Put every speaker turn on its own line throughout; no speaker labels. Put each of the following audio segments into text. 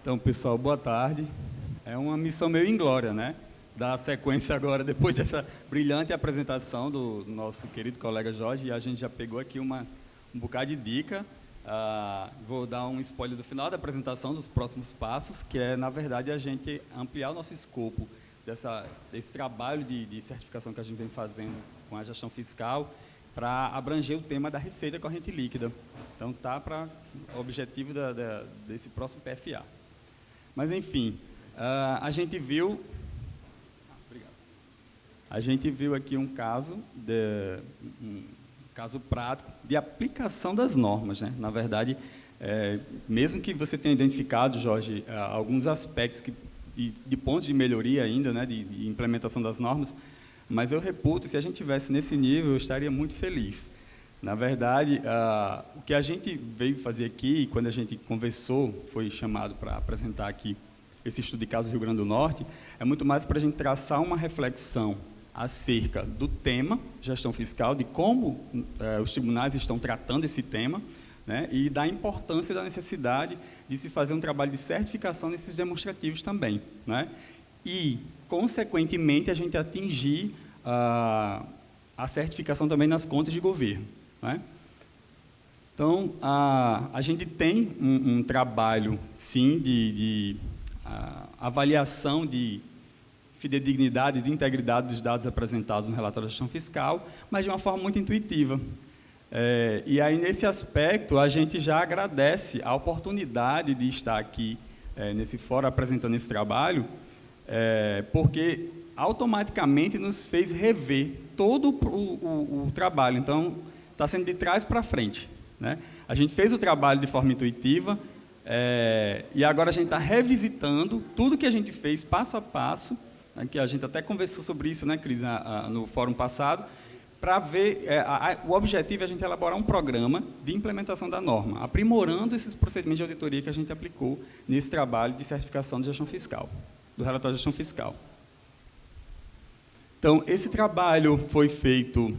Então, pessoal, boa tarde. É uma missão meio inglória, né? Dar sequência agora, depois dessa brilhante apresentação do nosso querido colega Jorge, e a gente já pegou aqui um bocado de dica. Vou dar um spoiler do final da apresentação dos próximos passos, que é, na verdade, a gente ampliar o nosso escopo desse trabalho de certificação que a gente vem fazendo com a gestão fiscal, para abranger o tema da receita corrente líquida. Então, está para o objetivo desse próximo PFA. Mas, enfim, a gente viu aqui um caso prático de aplicação das normas, né? Na verdade, mesmo que você tenha identificado, Jorge, alguns aspectos de pontos de melhoria ainda, né, de implementação das normas, mas eu reputo, se a gente tivesse nesse nível, eu estaria muito feliz. Na verdade, o que a gente veio fazer aqui, quando a gente conversou, foi chamado para apresentar aqui esse estudo de caso do Rio Grande do Norte, é muito mais para a gente traçar uma reflexão acerca do tema gestão fiscal, de como os tribunais estão tratando esse tema, né, e da importância e da necessidade de se fazer um trabalho de certificação nesses demonstrativos também, né, e, consequentemente, a gente atingir a certificação também nas contas de governo, né? Então, a gente tem um trabalho, sim, de avaliação de fidedignidade e de integridade dos dados apresentados no relatório de gestão fiscal, mas de uma forma muito intuitiva. E aí, nesse aspecto, a gente já agradece a oportunidade de estar aqui nesse fórum apresentando esse trabalho, porque automaticamente nos fez rever todo o trabalho. Então, está sendo de trás para frente, né? A gente fez o trabalho de forma intuitiva, e agora a gente está revisitando tudo que a gente fez passo a passo, né, que a gente até conversou sobre isso, né, Cris, no fórum passado, para ver, o objetivo é a gente elaborar um programa de implementação da norma, aprimorando esses procedimentos de auditoria que a gente aplicou nesse trabalho de certificação de gestão fiscal, do relatório de gestão fiscal. Então, esse trabalho foi feito,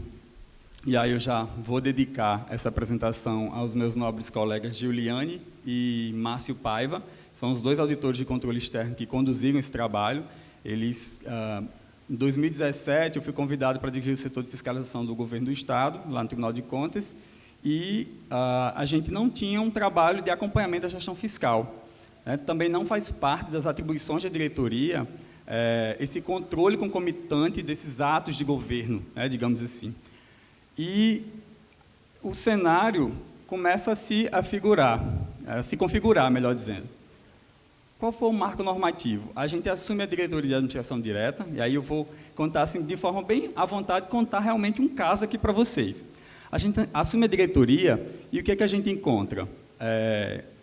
e aí eu já vou dedicar essa apresentação aos meus nobres colegas Giuliane e Márcio Paiva, são os dois auditores de controle externo que conduziram esse trabalho. Eles, em 2017, eu fui convidado para dirigir o setor de fiscalização do governo do Estado, lá no Tribunal de Contas, e a gente não tinha um trabalho de acompanhamento da gestão fiscal, né? Também não faz parte das atribuições da diretoria esse controle concomitante desses atos de governo, né, digamos assim. E o cenário começa a se configurar, melhor dizendo. Qual foi o marco normativo? A gente assume a diretoria de administração direta, e aí eu vou contar assim, de forma bem à vontade, contar realmente um caso aqui para vocês. A gente assume a diretoria, e o que é que a gente encontra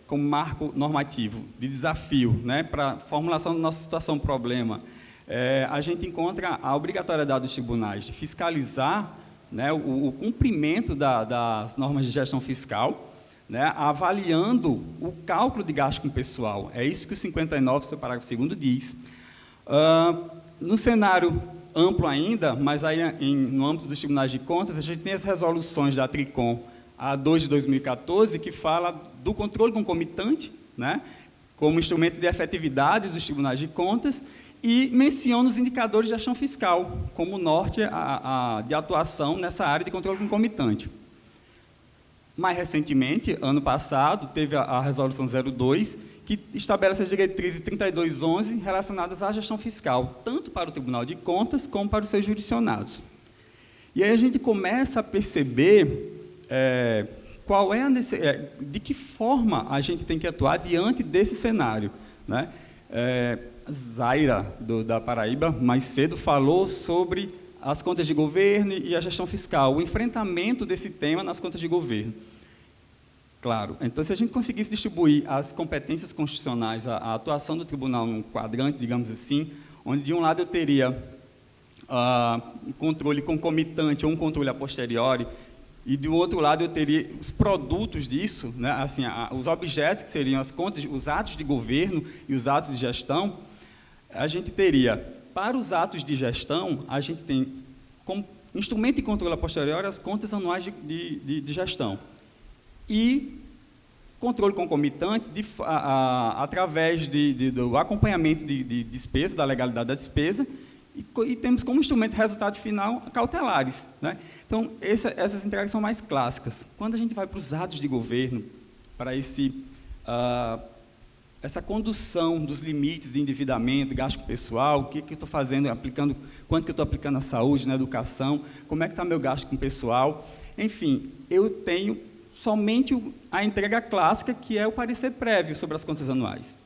como marco normativo de desafio, né, para a formulação da nossa situação problema? A gente encontra a obrigatoriedade dos tribunais de fiscalizar, né, o cumprimento das normas de gestão fiscal, né, avaliando o cálculo de gasto com pessoal. É isso que o 59, seu parágrafo 2º, diz. No cenário amplo ainda, mas aí no âmbito dos tribunais de contas, a gente tem as resoluções da TRICOM A2 de 2014, que fala do controle concomitante, né, como instrumento de efetividade dos tribunais de contas, e menciona os indicadores de gestão fiscal, como norte de atuação nessa área de controle concomitante. Mais recentemente, ano passado, teve a Resolução 02, que estabelece as diretrizes 3211 relacionadas à gestão fiscal, tanto para o Tribunal de Contas como para os seus jurisdicionados. E aí a gente começa a perceber qual é de que forma a gente tem que atuar diante desse cenário, né? Zaira, da Paraíba, mais cedo, falou sobre as contas de governo e a gestão fiscal, o enfrentamento desse tema nas contas de governo. Claro, então, se a gente conseguisse distribuir as competências constitucionais, a atuação do tribunal num quadrante, digamos assim, onde, de um lado, eu teria um controle concomitante ou um controle a posteriori, e, do outro lado, eu teria os produtos disso, né, assim, os objetos, que seriam as contas, os atos de governo e os atos de gestão. A gente teria, para os atos de gestão, a gente tem como instrumento de controle a posteriori as contas anuais de gestão. E controle concomitante através do acompanhamento de despesa, da legalidade da despesa, e temos como instrumento resultado final cautelares, né? Então, essas entregas são mais clássicas. Quando a gente vai para os atos de governo, para essa condução dos limites de endividamento, gasto pessoal, o que eu estou fazendo, aplicando, quanto que eu estou aplicando na saúde, na educação, como é que está meu gasto com o pessoal, enfim, eu tenho somente a entrega clássica, que é o parecer prévio sobre as contas anuais.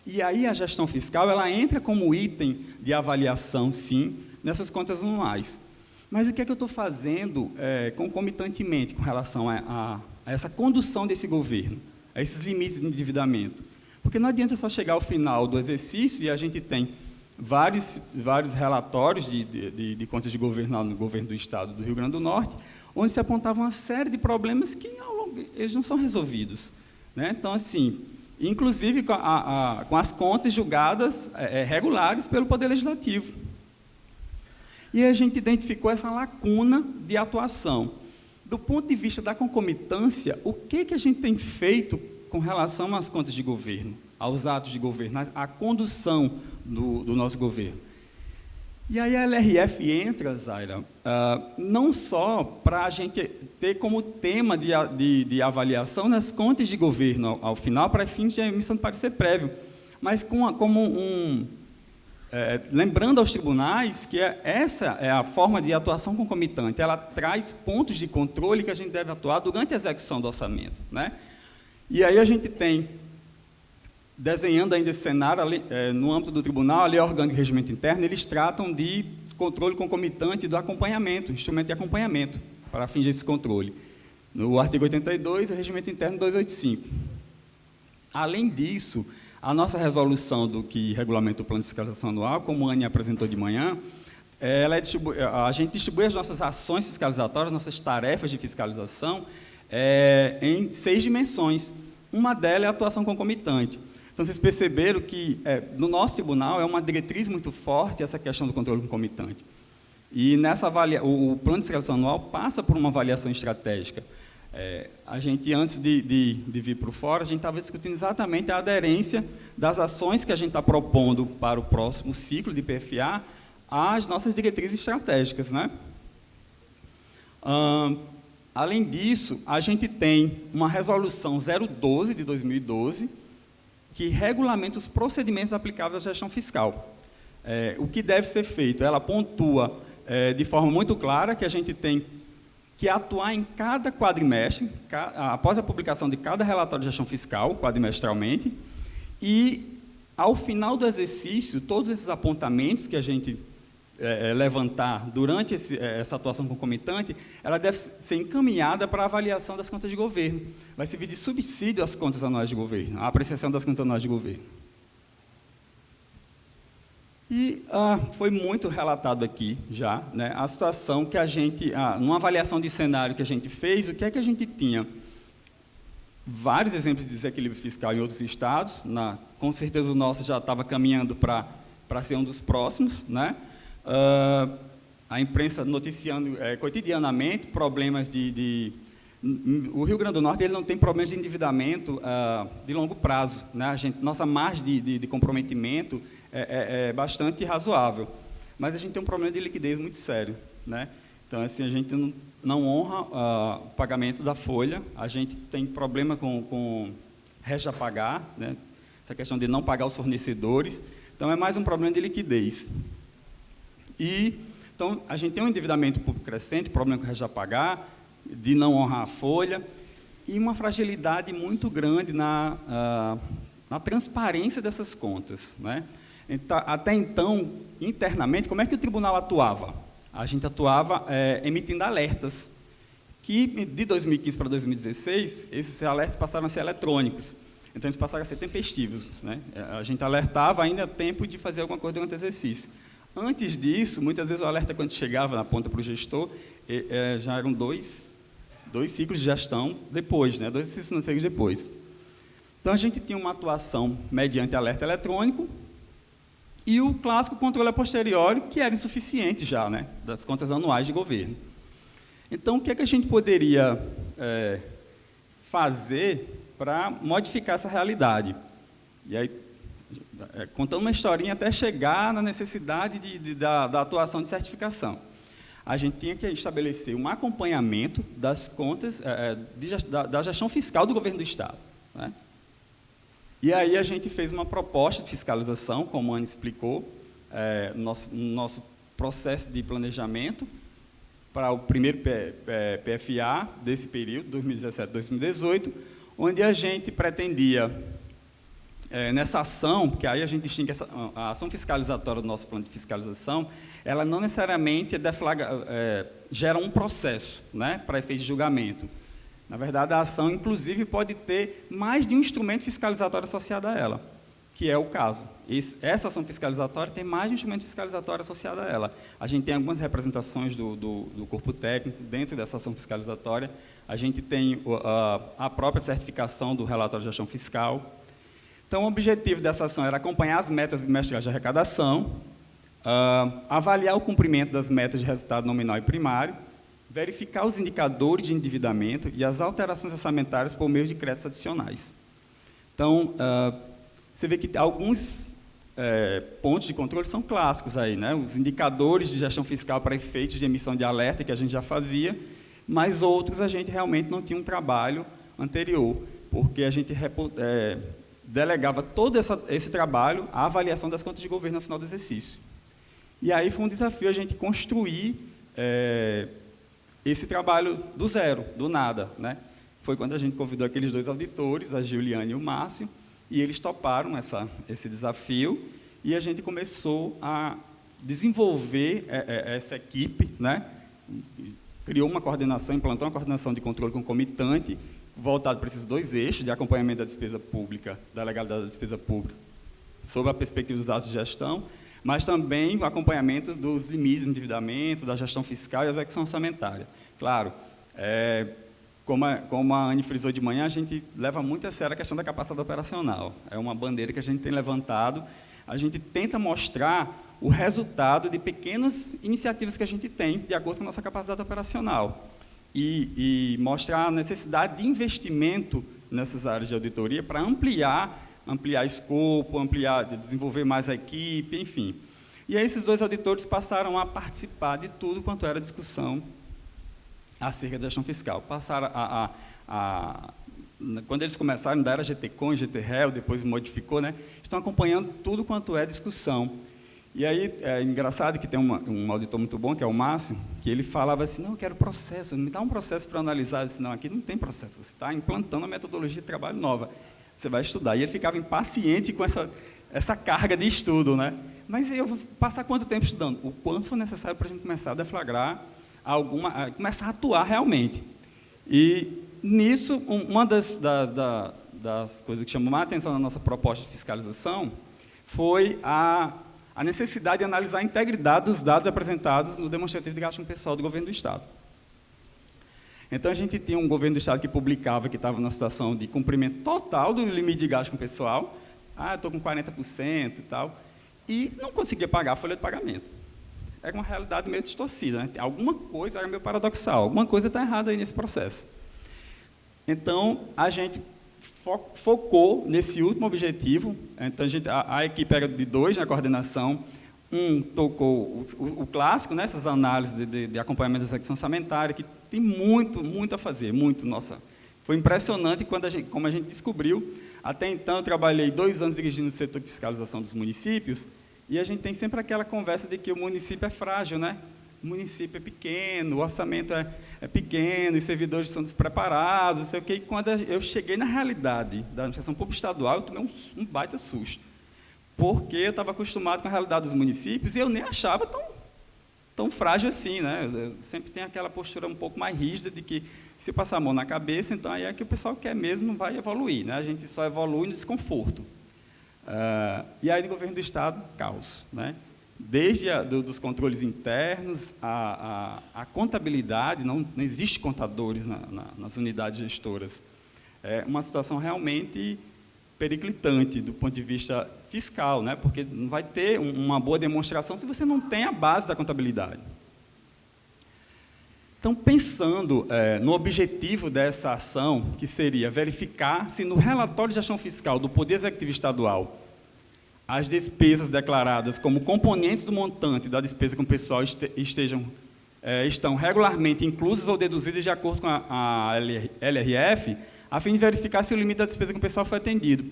E aí a gestão fiscal, ela entra como item de avaliação, sim, nessas contas anuais. Mas o que é que eu estou fazendo concomitantemente com relação a essa condução desse governo, a esses limites de endividamento? Porque não adianta só chegar ao final do exercício e a gente tem vários relatórios de contas de governo no governo do Estado do Rio Grande do Norte, onde se apontava uma série de problemas que eles não são resolvidos, né? Então, assim, inclusive com as contas julgadas regulares pelo Poder Legislativo. E a gente identificou essa lacuna de atuação. Do ponto de vista da concomitância, o que a gente tem feito com relação às contas de governo, aos atos de governo, à condução do nosso governo? E aí a LRF entra, Zaira, não só para a gente ter como tema de avaliação nas contas de governo ao final, para fins de emissão de parecer prévio, mas lembrando aos tribunais que essa é a forma de atuação concomitante, ela traz pontos de controle que a gente deve atuar durante a execução do orçamento, né? E aí a gente tem, desenhando ainda esse cenário, no âmbito do tribunal, a lei orgânica de regimento interno, eles tratam de controle concomitante do acompanhamento, instrumento de acompanhamento, para fins desse controle. No artigo 82, o regimento interno 285. Além disso, a nossa resolução do que regulamenta o plano de fiscalização anual, como a Anny apresentou de manhã, a gente distribui as nossas ações fiscalizatórias, nossas tarefas de fiscalização, em 6 dimensões. Uma delas é a atuação concomitante. Então, vocês perceberam que, no nosso tribunal, é uma diretriz muito forte essa questão do controle concomitante. E o plano de fiscalização anual passa por uma avaliação estratégica. A gente, antes de vir para o fora, a gente estava discutindo exatamente a aderência das ações que a gente está propondo para o próximo ciclo de PFA às nossas diretrizes estratégicas, né? Além disso, a gente tem uma resolução 012 de 2012, que regulamenta os procedimentos aplicáveis à gestão fiscal. O que deve ser feito? Ela pontua de forma muito clara que a gente tem que atuar em cada quadrimestre, após a publicação de cada relatório de gestão fiscal, quadrimestralmente, e, ao final do exercício, todos esses apontamentos que a gente levantar durante essa atuação concomitante, ela deve ser encaminhada para a avaliação das contas de governo. Vai servir de subsídio às contas anuais de governo, à apreciação das contas anuais de governo. E foi muito relatado aqui já, né, a situação que a gente, numa avaliação de cenário que a gente fez, o que é que a gente tinha? Vários exemplos de desequilíbrio fiscal em outros estados, com certeza o nosso já estava caminhando para ser um dos próximos, né? A imprensa noticiando cotidianamente problemas o Rio Grande do Norte ele não tem problemas de endividamento de longo prazo, né? Nossa margem de comprometimento é bastante razoável, mas a gente tem um problema de liquidez muito sério, né? Então, assim, a gente não honra o pagamento da folha, a gente tem problema com resto a pagar, né? Essa questão de não pagar os fornecedores, então é mais um problema de liquidez. Então, a gente tem um endividamento público crescente, problema com resto a pagar, de não honrar a folha, e uma fragilidade muito grande na transparência dessas contas, né? Então, até então, internamente, como é que o tribunal atuava? A gente atuava emitindo alertas, que de 2015 para 2016, esses alertas passaram a ser eletrônicos, então eles passaram a ser tempestivos, né? A gente alertava ainda a tempo de fazer alguma coisa durante o exercício. Antes disso, muitas vezes o alerta, quando chegava na ponta para o gestor, já eram dois ciclos de gestão depois, né? 2 exercícios financeiros depois. Então, a gente tinha uma atuação mediante alerta eletrônico e o clássico controle a posteriori, que era insuficiente já, né? Das contas anuais de governo. Então, o que é que a gente poderia fazer para modificar essa realidade. E aí, contando uma historinha até chegar na necessidade da atuação de certificação. A gente tinha que estabelecer um acompanhamento das contas, da gestão fiscal do governo do Estado, né? E aí a gente fez uma proposta de fiscalização, como a Ana explicou, nosso processo de planejamento para o primeiro PFA desse período, 2017-2018, onde a gente pretendia, nessa ação, porque aí a gente distingue a ação fiscalizatória do nosso plano de fiscalização, ela não necessariamente gera um processo, né, para efeito de julgamento. Na verdade, a ação, inclusive, pode ter mais de um instrumento fiscalizatório associado a ela, que é o caso. Essa ação fiscalizatória tem mais de um instrumento fiscalizatório associado a ela. A gente tem algumas representações do corpo técnico dentro dessa ação fiscalizatória. A gente tem a própria certificação do relatório de gestão fiscal. Então, o objetivo dessa ação era acompanhar as metas bimestrais de arrecadação, avaliar o cumprimento das metas de resultado nominal e primário, verificar os indicadores de endividamento e as alterações orçamentárias por meio de créditos adicionais. Então, você vê que alguns pontos de controle são clássicos aí, né? Os indicadores de gestão fiscal para efeitos de emissão de alerta, que a gente já fazia, mas outros a gente realmente não tinha um trabalho anterior, porque a gente delegava todo esse trabalho à avaliação das contas de governo no final do exercício. E aí foi um desafio a gente construir esse trabalho do zero, do nada, né? Foi quando a gente convidou aqueles dois auditores, a Giuliane e o Márcio, e eles toparam esse desafio, e a gente começou a desenvolver essa equipe, né? Criou uma coordenação, implantou uma coordenação de controle concomitante, voltado para esses dois eixos, de acompanhamento da despesa pública, da legalidade da despesa pública, sob a perspectiva dos atos de gestão, mas também o acompanhamento dos limites de endividamento, da gestão fiscal e execução orçamentária. Claro, como a Anne frisou de manhã, a gente leva muito a sério a questão da capacidade operacional. É uma bandeira que a gente tem levantado. A gente tenta mostrar o resultado de pequenas iniciativas que a gente tem, de acordo com a nossa capacidade operacional. E mostrar a necessidade de investimento nessas áreas de auditoria para ampliar escopo, desenvolver mais a equipe, enfim. E aí esses dois auditores passaram a participar de tudo quanto era discussão acerca da gestão fiscal. Passaram quando eles começaram, ainda era GTCON, GTREL, depois modificou, né? Estão acompanhando tudo quanto é discussão. E aí, é engraçado que tem um auditor muito bom, que é o Márcio, que ele falava assim, não, eu quero processo, me dá um processo para analisar. Eu disse, não, aqui não tem processo, você está implantando uma metodologia de trabalho nova, você vai estudar. E ele ficava impaciente com essa carga de estudo, né? Mas eu vou passar quanto tempo estudando? O quanto for necessário para a gente começar a deflagrar começar a atuar realmente. E, nisso, uma das coisas que chamou mais a atenção na nossa proposta de fiscalização foi a necessidade de analisar a integridade dos dados apresentados no demonstrativo de gasto pessoal do governo do Estado. Então, a gente tinha um governo do Estado que publicava que estava numa situação de cumprimento total do limite de gasto com pessoal, estou com 40% e tal, e não conseguia pagar a folha de pagamento. Era uma realidade meio distorcida, né? Alguma coisa era meio paradoxal, alguma coisa está errada aí nesse processo. Então, a gente focou nesse último objetivo. Então, a equipe era de dois na coordenação. Um tocou o clássico, né, essas análises de acompanhamento da execução orçamentária, que tem muito a fazer, nossa. Foi impressionante como a gente descobriu. Até então, eu trabalhei 2 anos dirigindo o setor de fiscalização dos municípios, e a gente tem sempre aquela conversa de que o município é frágil, né? O município é pequeno, o orçamento é pequeno, os servidores são despreparados, não sei o quê. E quando eu cheguei na realidade da administração pública estadual, eu tomei um baita susto, porque eu estava acostumado com a realidade dos municípios e eu nem achava tão frágil assim, né? Eu sempre tenho aquela postura um pouco mais rígida de que, se passar a mão na cabeça, então aí é que o pessoal quer mesmo, vai evoluir, né? A gente só evolui no desconforto. E aí, no governo do Estado, caos, né? Desde dos controles internos, a contabilidade, não existe contadores nas unidades gestoras. É uma situação realmente periclitante do ponto de vista fiscal, né? Porque não vai ter uma boa demonstração se você não tem a base da contabilidade. Então, pensando no objetivo dessa ação, que seria verificar se no relatório de gestão fiscal do Poder Executivo Estadual as despesas declaradas como componentes do montante da despesa com o pessoal estão regularmente inclusas ou deduzidas de acordo com a LRF, a fim de verificar se o limite da despesa com o pessoal foi atendido.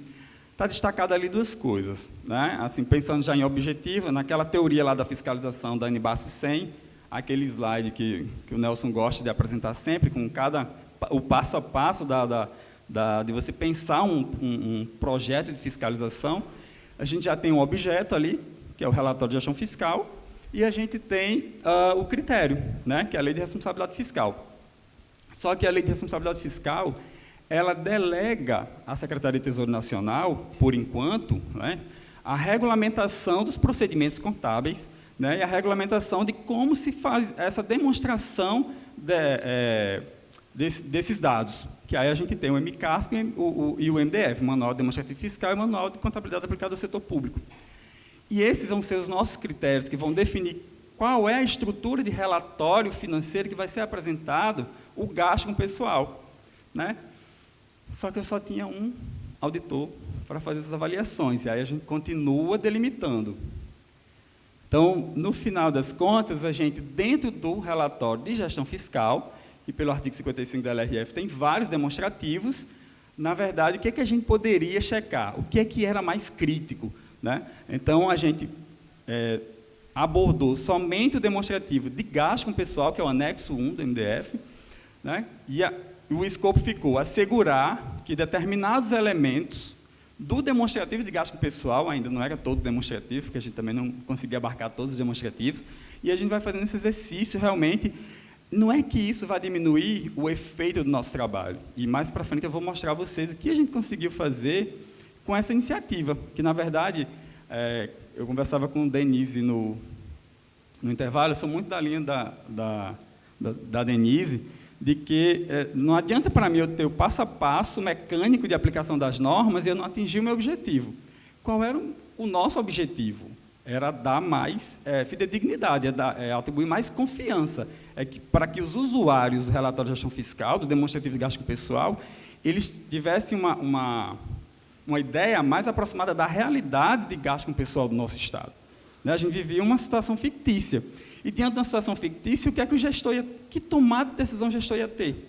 Está destacado ali duas coisas, né? Assim, pensando já em objetivo, naquela teoria lá da fiscalização da NBASF 100, aquele slide que o Nelson gosta de apresentar sempre, com o passo a passo de você pensar um projeto de fiscalização. A gente já tem um objeto ali, que é o relatório de gestão fiscal, e a gente tem o critério, né, que é a Lei de Responsabilidade Fiscal. Só que a Lei de Responsabilidade Fiscal, ela delega à Secretaria de Tesouro Nacional, por enquanto, né, a regulamentação dos procedimentos contábeis, né, e a regulamentação de como se faz essa demonstração desses dados, que aí a gente tem o MCASP e o MDF, o Manual Demonstrativo Fiscal e o Manual de Contabilidade Aplicada ao Setor Público. E esses vão ser os nossos critérios que vão definir qual é a estrutura de relatório financeiro que vai ser apresentado o gasto com o pessoal, né? Só que eu só tinha um auditor para fazer essas avaliações, e aí a gente continua delimitando. Então, no final das contas, a gente, dentro do relatório de gestão fiscal, que pelo artigo 55 da LRF tem vários demonstrativos, na verdade, o que a gente poderia checar? O que era mais crítico, né? Então, a gente abordou somente o demonstrativo de gasto com o pessoal, que é o anexo 1 do MDF, né? E o escopo ficou assegurar que determinados elementos do demonstrativo de gasto com o pessoal, ainda não era todo demonstrativo, porque a gente também não conseguia abarcar todos os demonstrativos, e a gente vai fazendo esse exercício realmente. Não é que isso vai diminuir o efeito do nosso trabalho, e mais para frente eu vou mostrar a vocês o que a gente conseguiu fazer com essa iniciativa, que, na verdade, eu conversava com o Denise no intervalo, eu sou muito da linha da Denise, de que não adianta para mim eu ter o passo a passo mecânico de aplicação das normas e eu não atingir o meu objetivo. Qual era o nosso objetivo? Era dar mais fidedignidade, atribuir mais confiança, para que os usuários do relatório de gestão fiscal, do demonstrativo de gasto com o pessoal, eles tivessem uma ideia mais aproximada da realidade de gasto com o pessoal do nosso Estado. A gente vivia uma situação fictícia. E, diante de uma situação fictícia, o que é que o gestor que tomada de decisão o gestor ia ter?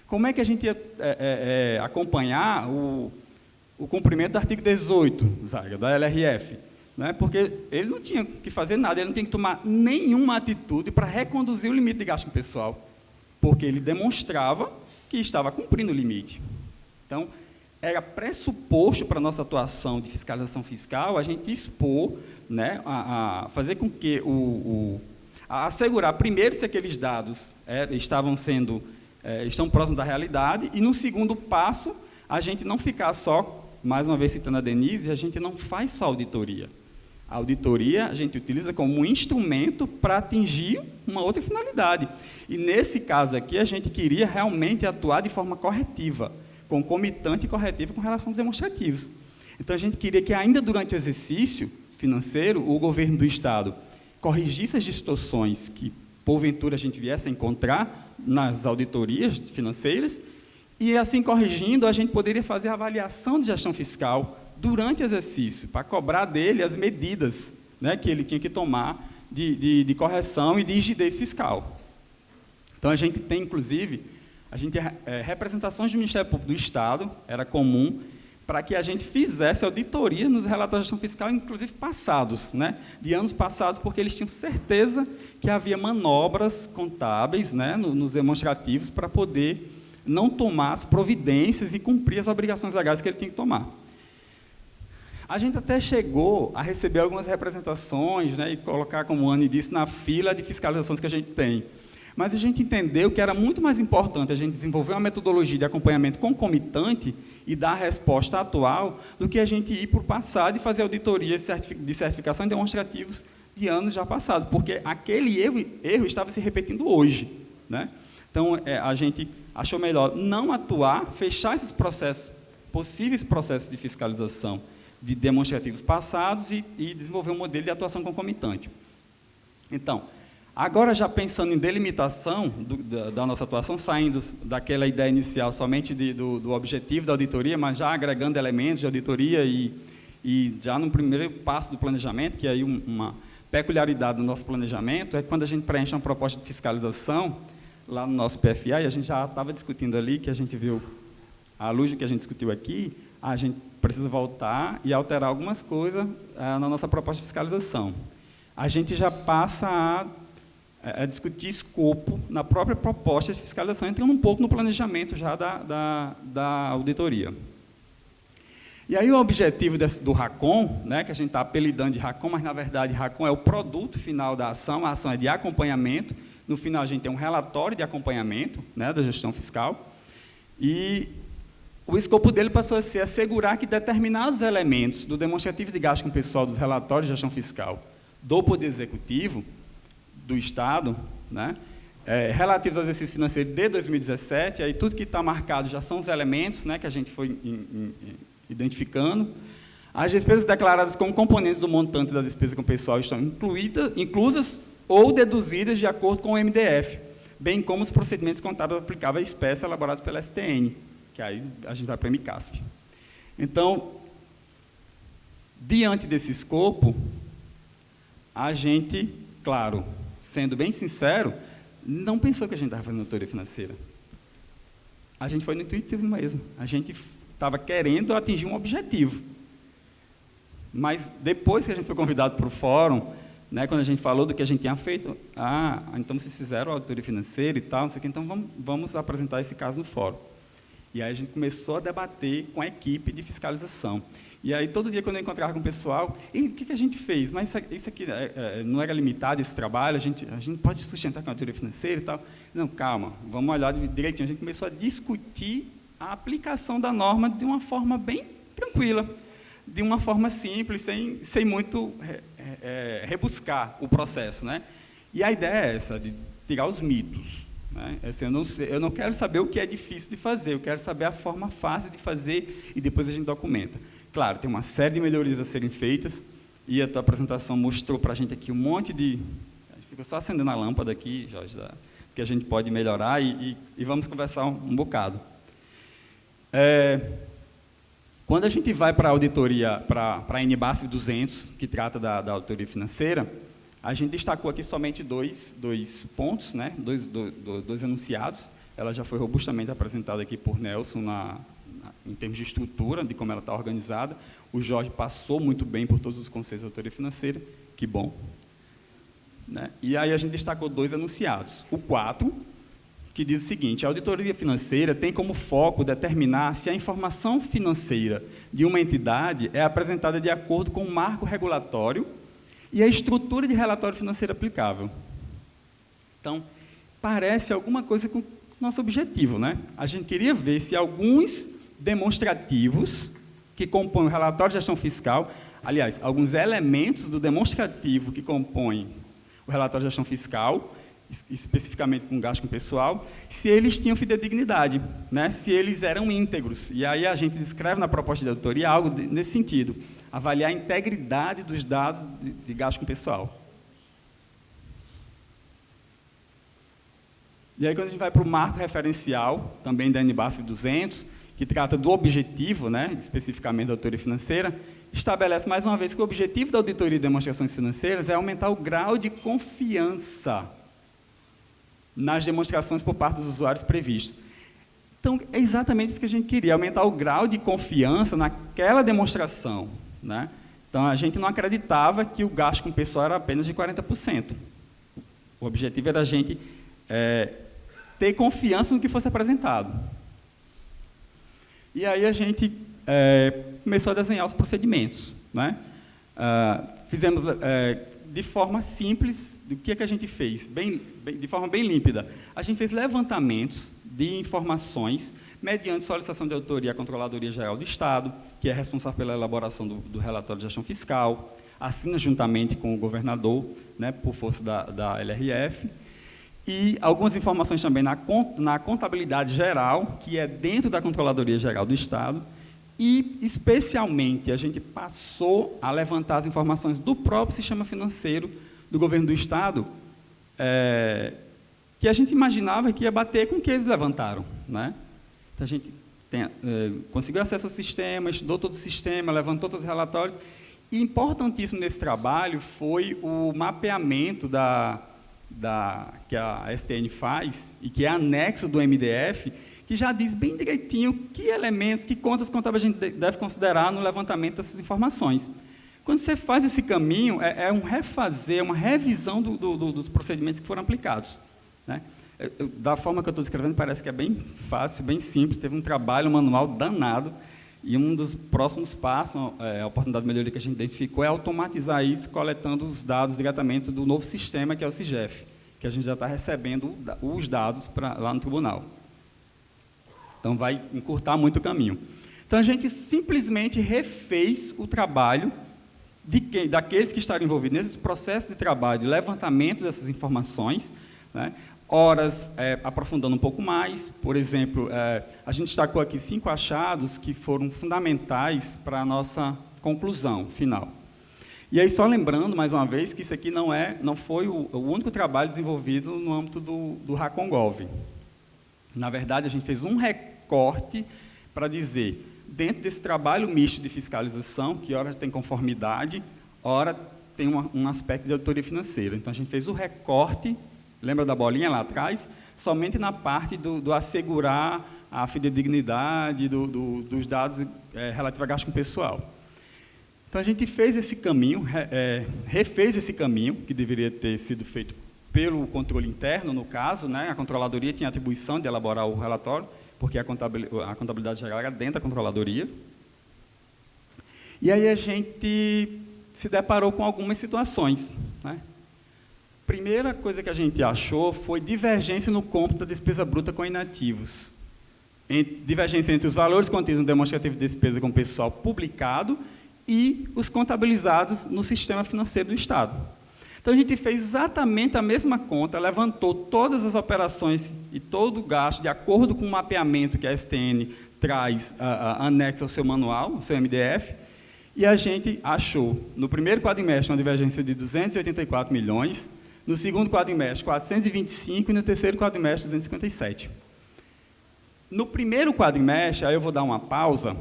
Como é que a gente ia acompanhar o cumprimento do artigo 18, Zaga, da LRF? Né? Porque ele não tinha que fazer nada, ele não tinha que tomar nenhuma atitude para reconduzir o limite de gasto com o pessoal, porque ele demonstrava que estava cumprindo o limite. Então, era pressuposto para a nossa atuação de fiscalização fiscal a gente expor, né, a fazer com que a assegurar, primeiro, se aqueles dados estão próximos da realidade, e, no segundo passo, a gente não ficar só, mais uma vez citando a Denise, a gente não faz só auditoria. A auditoria a gente utiliza como um instrumento para atingir uma outra finalidade. E, nesse caso aqui, a gente queria realmente atuar de forma corretiva, concomitante e corretiva com relação aos demonstrativos. Então, a gente queria que, ainda durante o exercício financeiro, o governo do Estado corrigisse as distorções que, porventura, a gente viesse a encontrar nas auditorias financeiras, e, assim corrigindo, a gente poderia fazer a avaliação de gestão fiscal durante o exercício, para cobrar dele as medidas, né, que ele tinha que tomar de correção e de rigidez fiscal. Então, a gente tem, inclusive, representações do Ministério Público do Estado, era comum, para que a gente fizesse auditoria nos relatórios de gestão fiscal, inclusive passados, né, de anos passados, porque eles tinham certeza que havia manobras contábeis, né, nos demonstrativos para poder não tomar as providências e cumprir as obrigações legais que ele tinha que tomar. A gente até chegou a receber algumas representações, né, e colocar, como a Anne disse, na fila de fiscalizações que a gente tem. Mas a gente entendeu que era muito mais importante a gente desenvolver uma metodologia de acompanhamento concomitante e dar a resposta atual do que a gente ir para o passado e fazer auditoria de certificação de demonstrativos de anos já passados, porque aquele erro estava se repetindo hoje, né? Então, a gente achou melhor não atuar, fechar esses possíveis processos de fiscalização de demonstrativos passados e desenvolver um modelo de atuação concomitante. Então, Agora, já pensando em delimitação da nossa atuação, saindo daquela ideia inicial somente do objetivo da auditoria, mas já agregando elementos de auditoria e já no primeiro passo do planejamento, que é aí uma peculiaridade do nosso planejamento, é quando a gente preenche uma proposta de fiscalização, lá no nosso PFA, e a gente já estava discutindo ali, que a gente viu, à luz do que a gente discutiu aqui, a gente precisa voltar e alterar algumas coisas na nossa proposta de fiscalização. A gente já passa a discutir escopo na própria proposta de fiscalização, entrando um pouco no planejamento já da auditoria. E aí o objetivo do RACON, né, que a gente está apelidando de RACON, mas, na verdade, RACON é o produto final da ação, a ação é de acompanhamento. No final, a gente tem um relatório de acompanhamento, né, da gestão fiscal, e o escopo dele passou a ser assegurar que determinados elementos do demonstrativo de gasto com pessoal dos relatórios de gestão fiscal do Poder Executivo, do Estado, né, relativos ao exercício financeiro de 2017, aí tudo que está marcado já são os elementos, né, que a gente foi identificando. As despesas declaradas como componentes do montante da despesa com pessoal estão inclusas ou deduzidas de acordo com o MDF, bem como os procedimentos contábeis aplicáveis à espécie elaborados pela STN, que aí a gente vai para a MCASP. Então, diante desse escopo, a gente, claro, sendo bem sincero, não pensou que a gente estava fazendo auditoria financeira. A gente foi no intuitivo mesmo. A gente estava querendo atingir um objetivo. Mas depois que a gente foi convidado para o fórum, né, quando a gente falou do que a gente tinha feito, então vocês fizeram a auditoria financeira e tal, não sei o que, então vamos apresentar esse caso no fórum. E aí a gente começou a debater com a equipe de fiscalização. E aí, todo dia, quando eu encontrava com o pessoal, e o que a gente fez? Mas isso aqui não era limitado, esse trabalho, a gente pode sustentar com a auditoria financeira e tal. Não, calma, vamos olhar direitinho. A gente começou a discutir a aplicação da norma de uma forma bem tranquila, de uma forma simples, sem muito rebuscar o processo, né? E a ideia é essa, de tirar os mitos. Né? Assim, eu não quero saber o que é difícil de fazer, eu quero saber a forma fácil de fazer e depois a gente documenta. Claro, tem uma série de melhorias a serem feitas, e a tua apresentação mostrou para a gente aqui um monte de... A gente fica só acendendo a lâmpada aqui, Jorge, que a gente pode melhorar, e vamos conversar um bocado. Quando a gente vai para a auditoria, para a NBASF 200, que trata da auditoria financeira, a gente destacou aqui somente dois pontos, né? dois enunciados. Ela já foi robustamente apresentada aqui por Nelson em termos de estrutura, de como ela está organizada. O Jorge passou muito bem por todos os conceitos da auditoria financeira, que bom. Né? E aí a gente destacou dois enunciados. O 4, que diz o seguinte: a auditoria financeira tem como foco determinar se a informação financeira de uma entidade é apresentada de acordo com o marco regulatório e a estrutura de relatório financeiro aplicável. Então, parece alguma coisa com o nosso objetivo, né? A gente queria ver se alguns demonstrativos que compõem o relatório de gestão fiscal, aliás, alguns elementos do demonstrativo que compõem o relatório de gestão fiscal, especificamente com gasto com pessoal, se eles tinham fidedignidade, né? Se eles eram íntegros. E aí a gente descreve na proposta de auditoria algo nesse sentido, avaliar a integridade dos dados de gasto com pessoal. E aí, quando a gente vai para o marco referencial, também da NBASF 200, que trata do objetivo, né, especificamente da auditoria financeira, estabelece mais uma vez que o objetivo da auditoria de demonstrações financeiras é aumentar o grau de confiança nas demonstrações por parte dos usuários previstos. Então, é exatamente isso que a gente queria, aumentar o grau de confiança naquela demonstração. Né? Então, a gente não acreditava que o gasto com pessoal era apenas de 40%. O objetivo era a gente ter confiança no que fosse apresentado. E aí a gente começou a desenhar os procedimentos. Né? Fizemos de forma simples. O que a gente fez? De forma bem límpida. A gente fez levantamentos de informações mediante solicitação de auditoria à Controladoria Geral do Estado, que é responsável pela elaboração do relatório de gestão fiscal, assina juntamente com o governador, né, por força da LRF, e algumas informações também na contabilidade geral, que é dentro da Controladoria Geral do Estado, e, especialmente, a gente passou a levantar as informações do próprio sistema financeiro do governo do Estado, que a gente imaginava que ia bater com o que eles levantaram, né? Então, a gente conseguiu acesso ao sistema, estudou todo o sistema, levantou todos os relatórios, e importantíssimo nesse trabalho foi o mapeamento que a STN faz, e que é anexo do MDF, que já diz bem direitinho que elementos, que contas contábeis a gente deve considerar no levantamento dessas informações. Quando você faz esse caminho, é um refazer, uma revisão dos procedimentos que foram aplicados, né? Da forma que eu estou descrevendo, parece que é bem fácil, bem simples, teve um trabalho manual danado, e um dos próximos passos, a oportunidade de melhoria que a gente identificou, é automatizar isso, coletando os dados diretamente do novo sistema, que é o CIGEF, que a gente já está recebendo os dados lá no tribunal. Então, vai encurtar muito o caminho. Então, a gente simplesmente refez o trabalho daqueles que estavam envolvidos nesses processos de trabalho, de levantamento dessas informações, né? Horas aprofundando um pouco mais. Por exemplo, a gente destacou aqui 5 achados que foram fundamentais para a nossa conclusão final. E aí, só lembrando, mais uma vez, que isso aqui não foi o único trabalho desenvolvido no âmbito do Racongov. Na verdade, a gente fez um recorte para dizer, dentro desse trabalho misto de fiscalização, que ora tem conformidade, ora tem um aspecto de auditoria financeira. Então, a gente fez o recorte, lembra da bolinha lá atrás? Somente na parte do assegurar a fidedignidade dos dados relativos a gasto com pessoal. Então, a gente fez esse caminho, refez esse caminho, que deveria ter sido feito pelo controle interno, no caso, né? A controladoria tinha a atribuição de elaborar o relatório, porque a contabilidade geral era dentro da controladoria. E aí a gente se deparou com algumas situações, né? Primeira coisa que a gente achou foi divergência no cômputo da despesa bruta com inativos. Divergência entre os valores contidos no demonstrativo de despesa com pessoal publicado e os contabilizados no sistema financeiro do Estado. Então, a gente fez exatamente a mesma conta, levantou todas as operações e todo o gasto de acordo com o mapeamento que a STN traz anexo ao seu manual, ao seu MDF, e a gente achou, no primeiro quadrimestre, uma divergência de 284 milhões, no segundo quadrimestre, 425, e no terceiro quadrimestre, 257. No primeiro quadrimestre, aí eu vou dar uma pausa.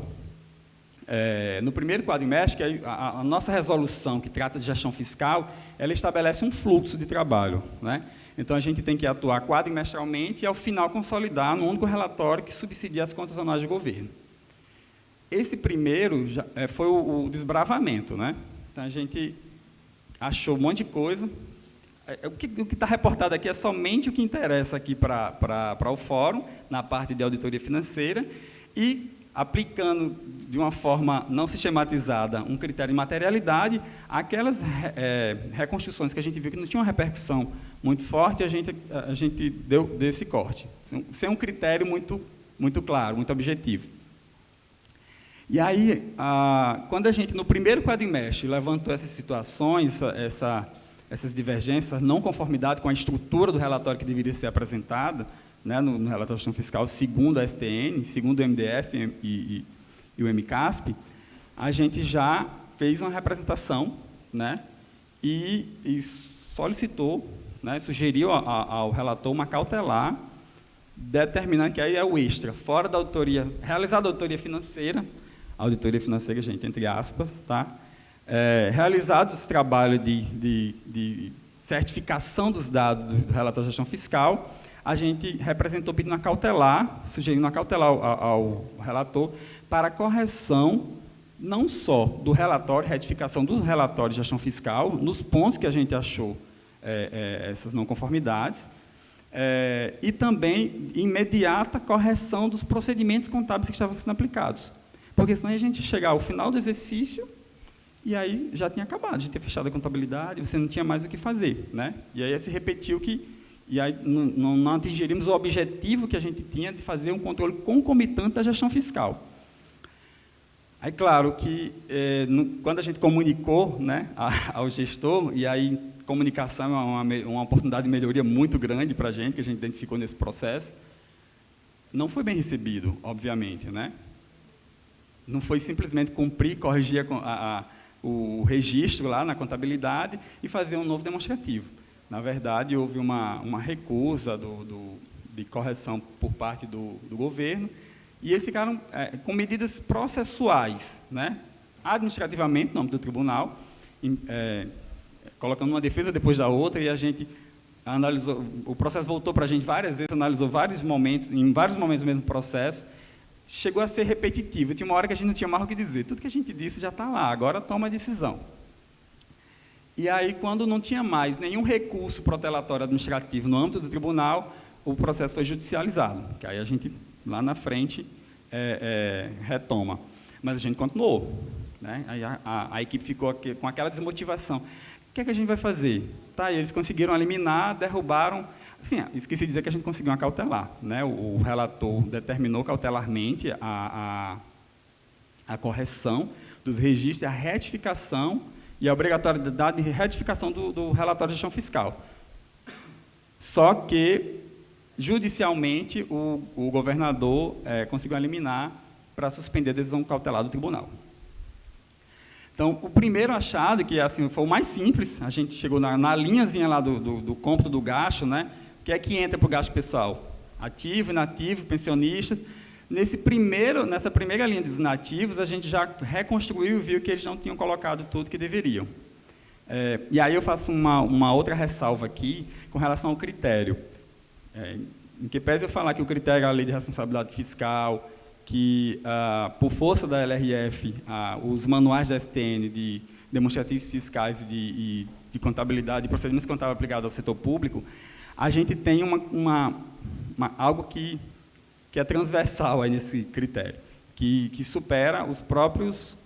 No primeiro quadrimestre, que a nossa resolução, que trata de gestão fiscal, ela estabelece um fluxo de trabalho, né? Então, a gente tem que atuar quadrimestralmente e, ao final, consolidar num único relatório que subsidia as contas anuais de governo. Esse primeiro foi o desbravamento, né? Então, a gente achou um monte de coisa. O que está reportado aqui é somente o que interessa aqui para o fórum, na parte de auditoria financeira, e aplicando de uma forma não sistematizada um critério de materialidade, aquelas reconstruções que a gente viu que não tinham uma repercussão muito forte, a gente deu esse corte. Sem um critério muito claro, muito objetivo. E aí, quando a gente, no primeiro quadrimestre, levantou essas situações, essas divergências, não conformidade com a estrutura do relatório que deveria ser apresentada, né, no relatório de gestão fiscal, segundo a STN, segundo o MDF e o MCASP, a gente já fez uma representação, né, e solicitou, né, sugeriu ao relator uma cautelar, determinando que aí é o extra, fora da auditoria, realizada a auditoria financeira, gente, entre aspas, tá? Realizado esse trabalho de certificação dos dados do relatório de gestão fiscal, a gente representou pedindo uma cautelar, sugerindo uma cautelar ao relator para correção não só do relatório, retificação do relatório de gestão fiscal, nos pontos que a gente achou essas não conformidades, e também imediata correção dos procedimentos contábeis que estavam sendo aplicados. Porque senão a gente chegar ao final do exercício e aí já tinha acabado de ter fechado a contabilidade, você não tinha mais o que fazer, né? E aí se repetiu e aí não atingiríamos o objetivo que a gente tinha de fazer um controle concomitante da gestão fiscal. Aí, claro que quando a gente comunicou, né, ao gestor, e aí comunicação é uma oportunidade de melhoria muito grande para a gente, que a gente identificou nesse processo, não foi bem recebido, obviamente, né? Não foi simplesmente cumprir, corrigir o registro lá na contabilidade e fazer um novo demonstrativo. Na verdade, houve uma recusa de correção por parte do governo, e eles ficaram com medidas processuais, né? Administrativamente, no âmbito do tribunal, colocando uma defesa depois da outra, e a gente analisou, o processo voltou para a gente várias vezes, analisou vários momentos, em vários momentos do mesmo processo, chegou a ser repetitivo, tinha uma hora que a gente não tinha mais o que dizer, tudo que a gente disse já está lá, agora toma a decisão. E aí, quando não tinha mais nenhum recurso protelatório administrativo no âmbito do tribunal, o processo foi judicializado, que aí a gente, lá na frente, retoma. Mas a gente continuou, né? Aí a equipe ficou aqui, com aquela desmotivação. O que é que a gente vai fazer? Tá, eles conseguiram eliminar, derrubaram. Assim, esqueci de dizer que a gente conseguiu uma cautelar, né? O relator determinou cautelarmente a correção dos registros e a retificação e a obrigatoriedade de retificação do relatório de gestão fiscal. Só que, judicialmente, o governador conseguiu eliminar para suspender a decisão cautelar do tribunal. Então, o primeiro achado, que assim, foi o mais simples, a gente chegou na linhazinha lá do cômputo do gasto, né? O que é que entra para o gasto pessoal? Ativo, inativo, pensionistas. Nessa primeira linha dos inativos, a gente já reconstruiu e viu que eles não tinham colocado tudo que deveriam. E aí eu faço uma outra ressalva aqui, com relação ao critério. Em que pese eu falar que o critério é a lei de responsabilidade fiscal, que, por força da LRF, os manuais da STN de demonstrativos fiscais e de contabilidade, de procedimentos contábeis aplicados ao setor público, a gente tem algo que é transversal aí nesse critério, que supera os próprios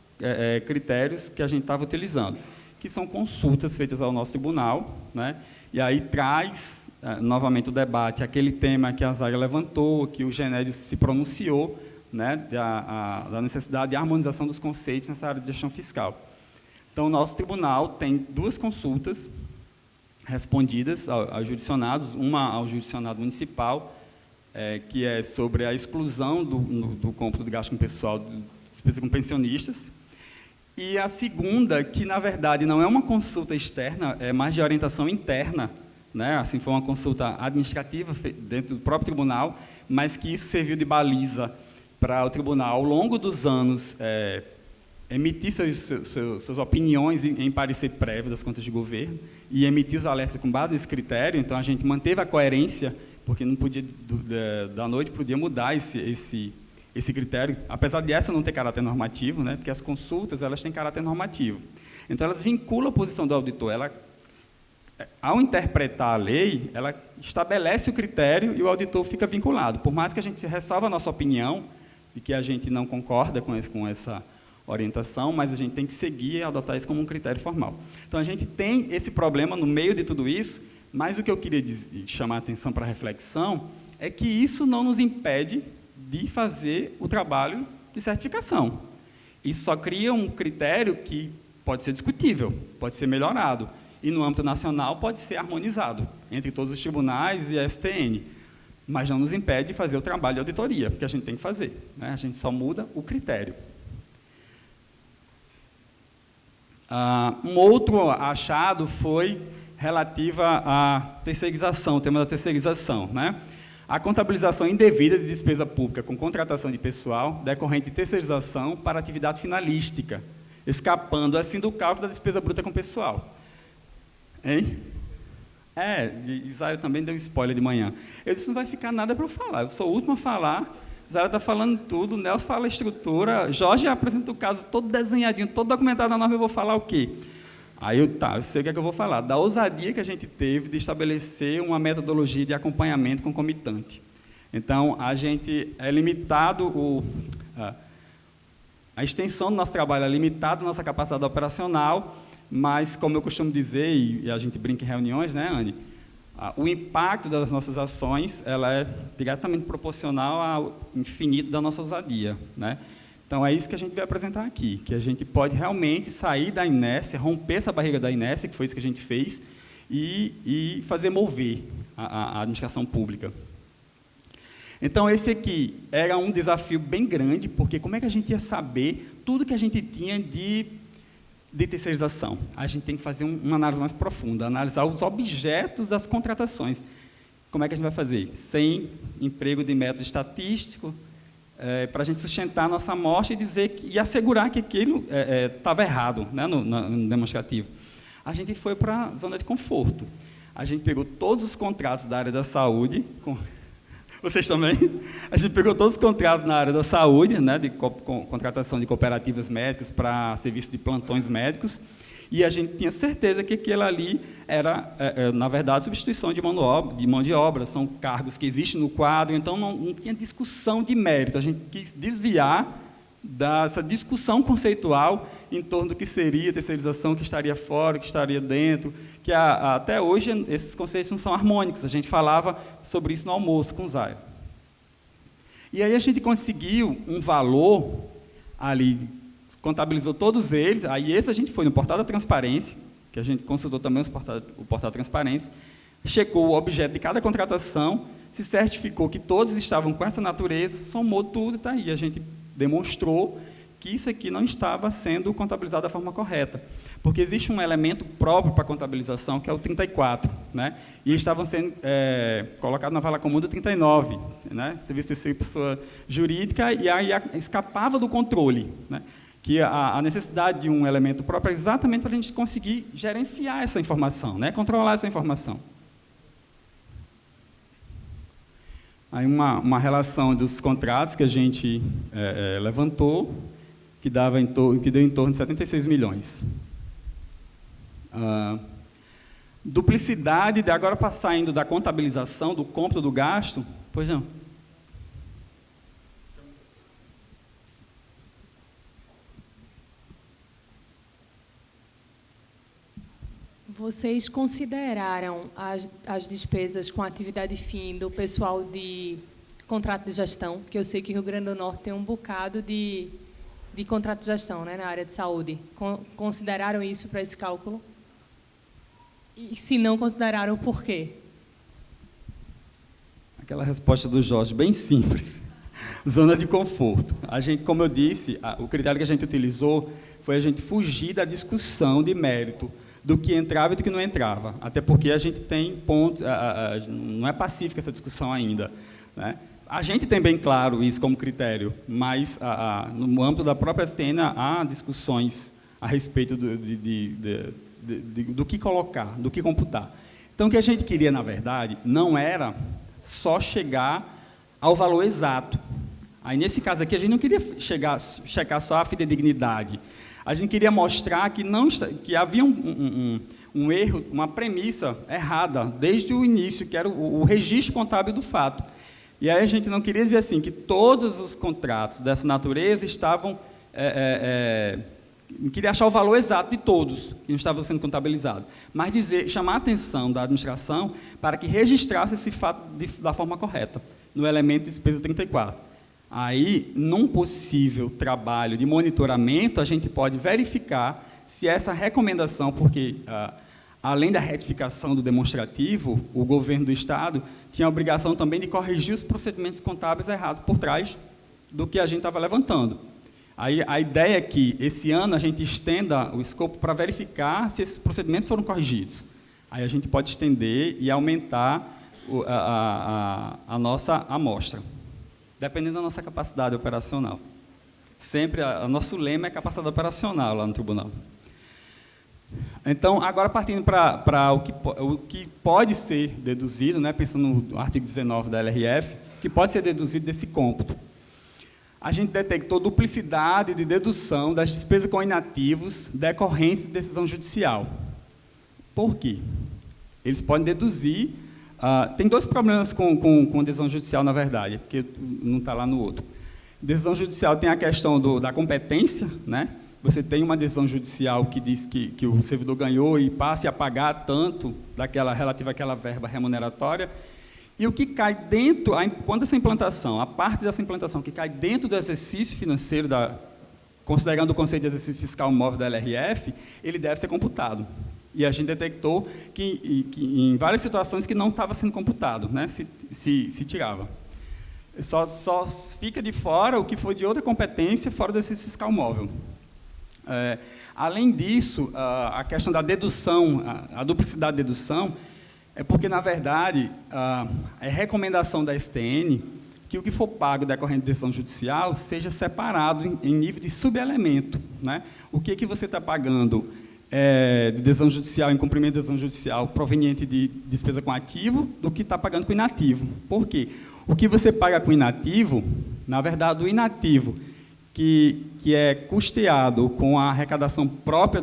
critérios que a gente estava utilizando, que são consultas feitas ao nosso tribunal, né? E aí traz novamente o debate, aquele tema que a Zaira levantou, que o Genédio se pronunciou, né, da necessidade de harmonização dos conceitos nessa área de gestão fiscal. Então, o nosso tribunal tem 2 consultas respondidas aos jurisdicionados, uma ao jurisdicionado municipal, que é sobre a exclusão do cômputo de gasto com pessoal, despesa com pensionistas, e a segunda, que, na verdade, não é uma consulta externa, é mais de orientação interna, né? Assim, foi uma consulta administrativa dentro do próprio tribunal, mas que isso serviu de baliza para o tribunal, ao longo dos anos, emitir suas opiniões em parecer prévio das contas de governo e emitir os alertas com base nesse critério. Então, a gente manteve a coerência, porque não podia, da noite para o dia, mudar esse critério, apesar de essa não ter caráter normativo, né, porque as consultas elas têm caráter normativo. Então, elas vinculam a posição do auditor. Ela, ao interpretar a lei, ela estabelece o critério e o auditor fica vinculado. Por mais que a gente ressalve a nossa opinião, e que a gente não concorda com essa orientação, mas a gente tem que seguir e adotar isso como um critério formal. Então, a gente tem esse problema no meio de tudo isso, mas o que eu queria chamar a atenção para a reflexão é que isso não nos impede de fazer o trabalho de certificação. Isso só cria um critério que pode ser discutível, pode ser melhorado, e no âmbito nacional pode ser harmonizado entre todos os tribunais e a STN, mas não nos impede de fazer o trabalho de auditoria, que a gente tem que fazer, né? A gente só muda o critério. Um outro achado foi relativo à terceirização, o tema da terceirização, né? A contabilização indevida de despesa pública com contratação de pessoal decorrente de terceirização para atividade finalística, escapando assim do cálculo da despesa bruta com pessoal. Hein? Isaías também deu spoiler de manhã. Eu disse, não vai ficar nada para eu falar, eu sou o último a falar, Isaías está falando tudo, o Nelson fala a estrutura, Jorge apresenta o caso todo desenhadinho, todo documentado na norma, eu vou falar o quê? Aí eu sei o que é que eu vou falar, da ousadia que a gente teve de estabelecer uma metodologia de acompanhamento concomitante. Então, a gente é limitado, a extensão do nosso trabalho é limitada, a nossa capacidade operacional, mas, como eu costumo dizer, e a gente brinca em reuniões, né, Anne? O impacto das nossas ações ela é diretamente proporcional ao infinito da nossa ousadia, né? Então, é isso que a gente vai apresentar aqui, que a gente pode realmente sair da inércia, romper essa barreira da inércia, que foi isso que a gente fez, e fazer mover a administração pública. Então, esse aqui era um desafio bem grande, porque como é que a gente ia saber tudo que a gente tinha de de terceirização. A gente tem que fazer uma análise mais profunda, analisar os objetos das contratações. Como é que a gente vai fazer? Sem emprego de método estatístico, para a gente sustentar a nossa amostra e dizer e assegurar que aquilo estava errado, né, no demonstrativo. A gente foi para a zona de conforto. A gente pegou todos os contratos da área da saúde, vocês também? A gente pegou todos os contratos na área da saúde, né, de contratação de cooperativas médicas para serviço de plantões médicos, e a gente tinha certeza que aquilo ali era, na verdade, substituição de mão de obra, são cargos que existem no quadro, então não tinha discussão de mérito, a gente quis desviar dessa discussão conceitual em torno do que seria terceirização, que estaria fora, que estaria dentro, que até hoje esses conceitos não são harmônicos, a gente falava sobre isso no almoço com o Zaio. E aí a gente conseguiu um valor ali, contabilizou todos eles, aí esse a gente foi no portal da transparência, que a gente consultou também o portal da transparência, checou o objeto de cada contratação, se certificou que todos estavam com essa natureza, somou tudo e está aí. A gente demonstrou que isso aqui não estava sendo contabilizado da forma correta, porque existe um elemento próprio para a contabilização, que é o 34, né? E estavam sendo colocados na vala comum do 39, né? Serviço terceiro pessoa jurídica, e aí escapava do controle, né? Que a necessidade de um elemento próprio é exatamente para a gente conseguir gerenciar essa informação, né? Controlar essa informação. Aí uma relação dos contratos que a gente levantou, que deu em torno de 76 milhões. Duplicidade, de agora saindo da contabilização, do cômputo do gasto, pois não.
Vocês consideraram as despesas com atividade fim do pessoal de contrato de gestão? Que eu sei que Rio Grande do Norte tem um bocado de contrato de gestão, né, na área de saúde. Consideraram isso para esse cálculo? E se não consideraram, por quê?
Aquela resposta do Jorge, bem simples. Zona de conforto. A gente, como eu disse, o critério que a gente utilizou foi a gente fugir da discussão de mérito, do que entrava e do que não entrava. Até porque a gente tem pontos, não é pacífica essa discussão ainda, né? A gente tem bem claro isso como critério, mas no âmbito da própria STN há discussões a respeito do que colocar, do que computar. Então, o que a gente queria, na verdade, não era só chegar ao valor exato. Aí, nesse caso aqui, a gente não queria checar só a fidedignidade. A gente queria mostrar que havia um erro, uma premissa errada, desde o início, que era o registro contábil do fato. E aí a gente não queria dizer assim, que todos os contratos dessa natureza estavam... queria achar o valor exato de todos que não estavam sendo contabilizados, mas chamar a atenção da administração para que registrasse esse fato da forma correta, no elemento de despesa 34. Aí, num possível trabalho de monitoramento, a gente pode verificar se essa recomendação, porque, além da retificação do demonstrativo, o governo do Estado tinha a obrigação também de corrigir os procedimentos contábeis errados por trás do que a gente estava levantando. Aí, a ideia é que, esse ano, a gente estenda o escopo para verificar se esses procedimentos foram corrigidos. Aí a gente pode estender e aumentar a nossa amostra, dependendo da nossa capacidade operacional. Sempre, o nosso lema é capacidade operacional lá no tribunal. Então, agora partindo para o que pode ser deduzido, né, pensando no artigo 19 da LRF, que pode ser deduzido desse cômputo. A gente detectou duplicidade de dedução das despesas com inativos decorrentes de decisão judicial. Por quê? Eles podem deduzir... tem dois problemas com decisão judicial, na verdade, porque não está lá no outro. Decisão judicial tem a questão da competência, né? Você tem uma decisão judicial que diz que o servidor ganhou e passe a pagar tanto relativa àquela verba remuneratória, e o que cai dentro, quando essa implantação, a parte dessa implantação que cai dentro do exercício financeiro, considerando o conceito de exercício fiscal móvel da LRF, ele deve ser computado. E a gente detectou que em várias situações que não estava sendo computado, né? se tirava. Só fica de fora o que foi de outra competência fora do exercício fiscal móvel. Além disso, a questão da dedução, a duplicidade de dedução, é porque, na verdade, é recomendação da STN que o que for pago decorrente de decisão judicial seja separado em nível de subelemento, né? O que você está pagando de decisão judicial, em cumprimento de decisão judicial proveniente de despesa com ativo, do que está pagando com inativo. Por quê? O que você paga com inativo, na verdade, o inativo, que é custeado com a arrecadação própria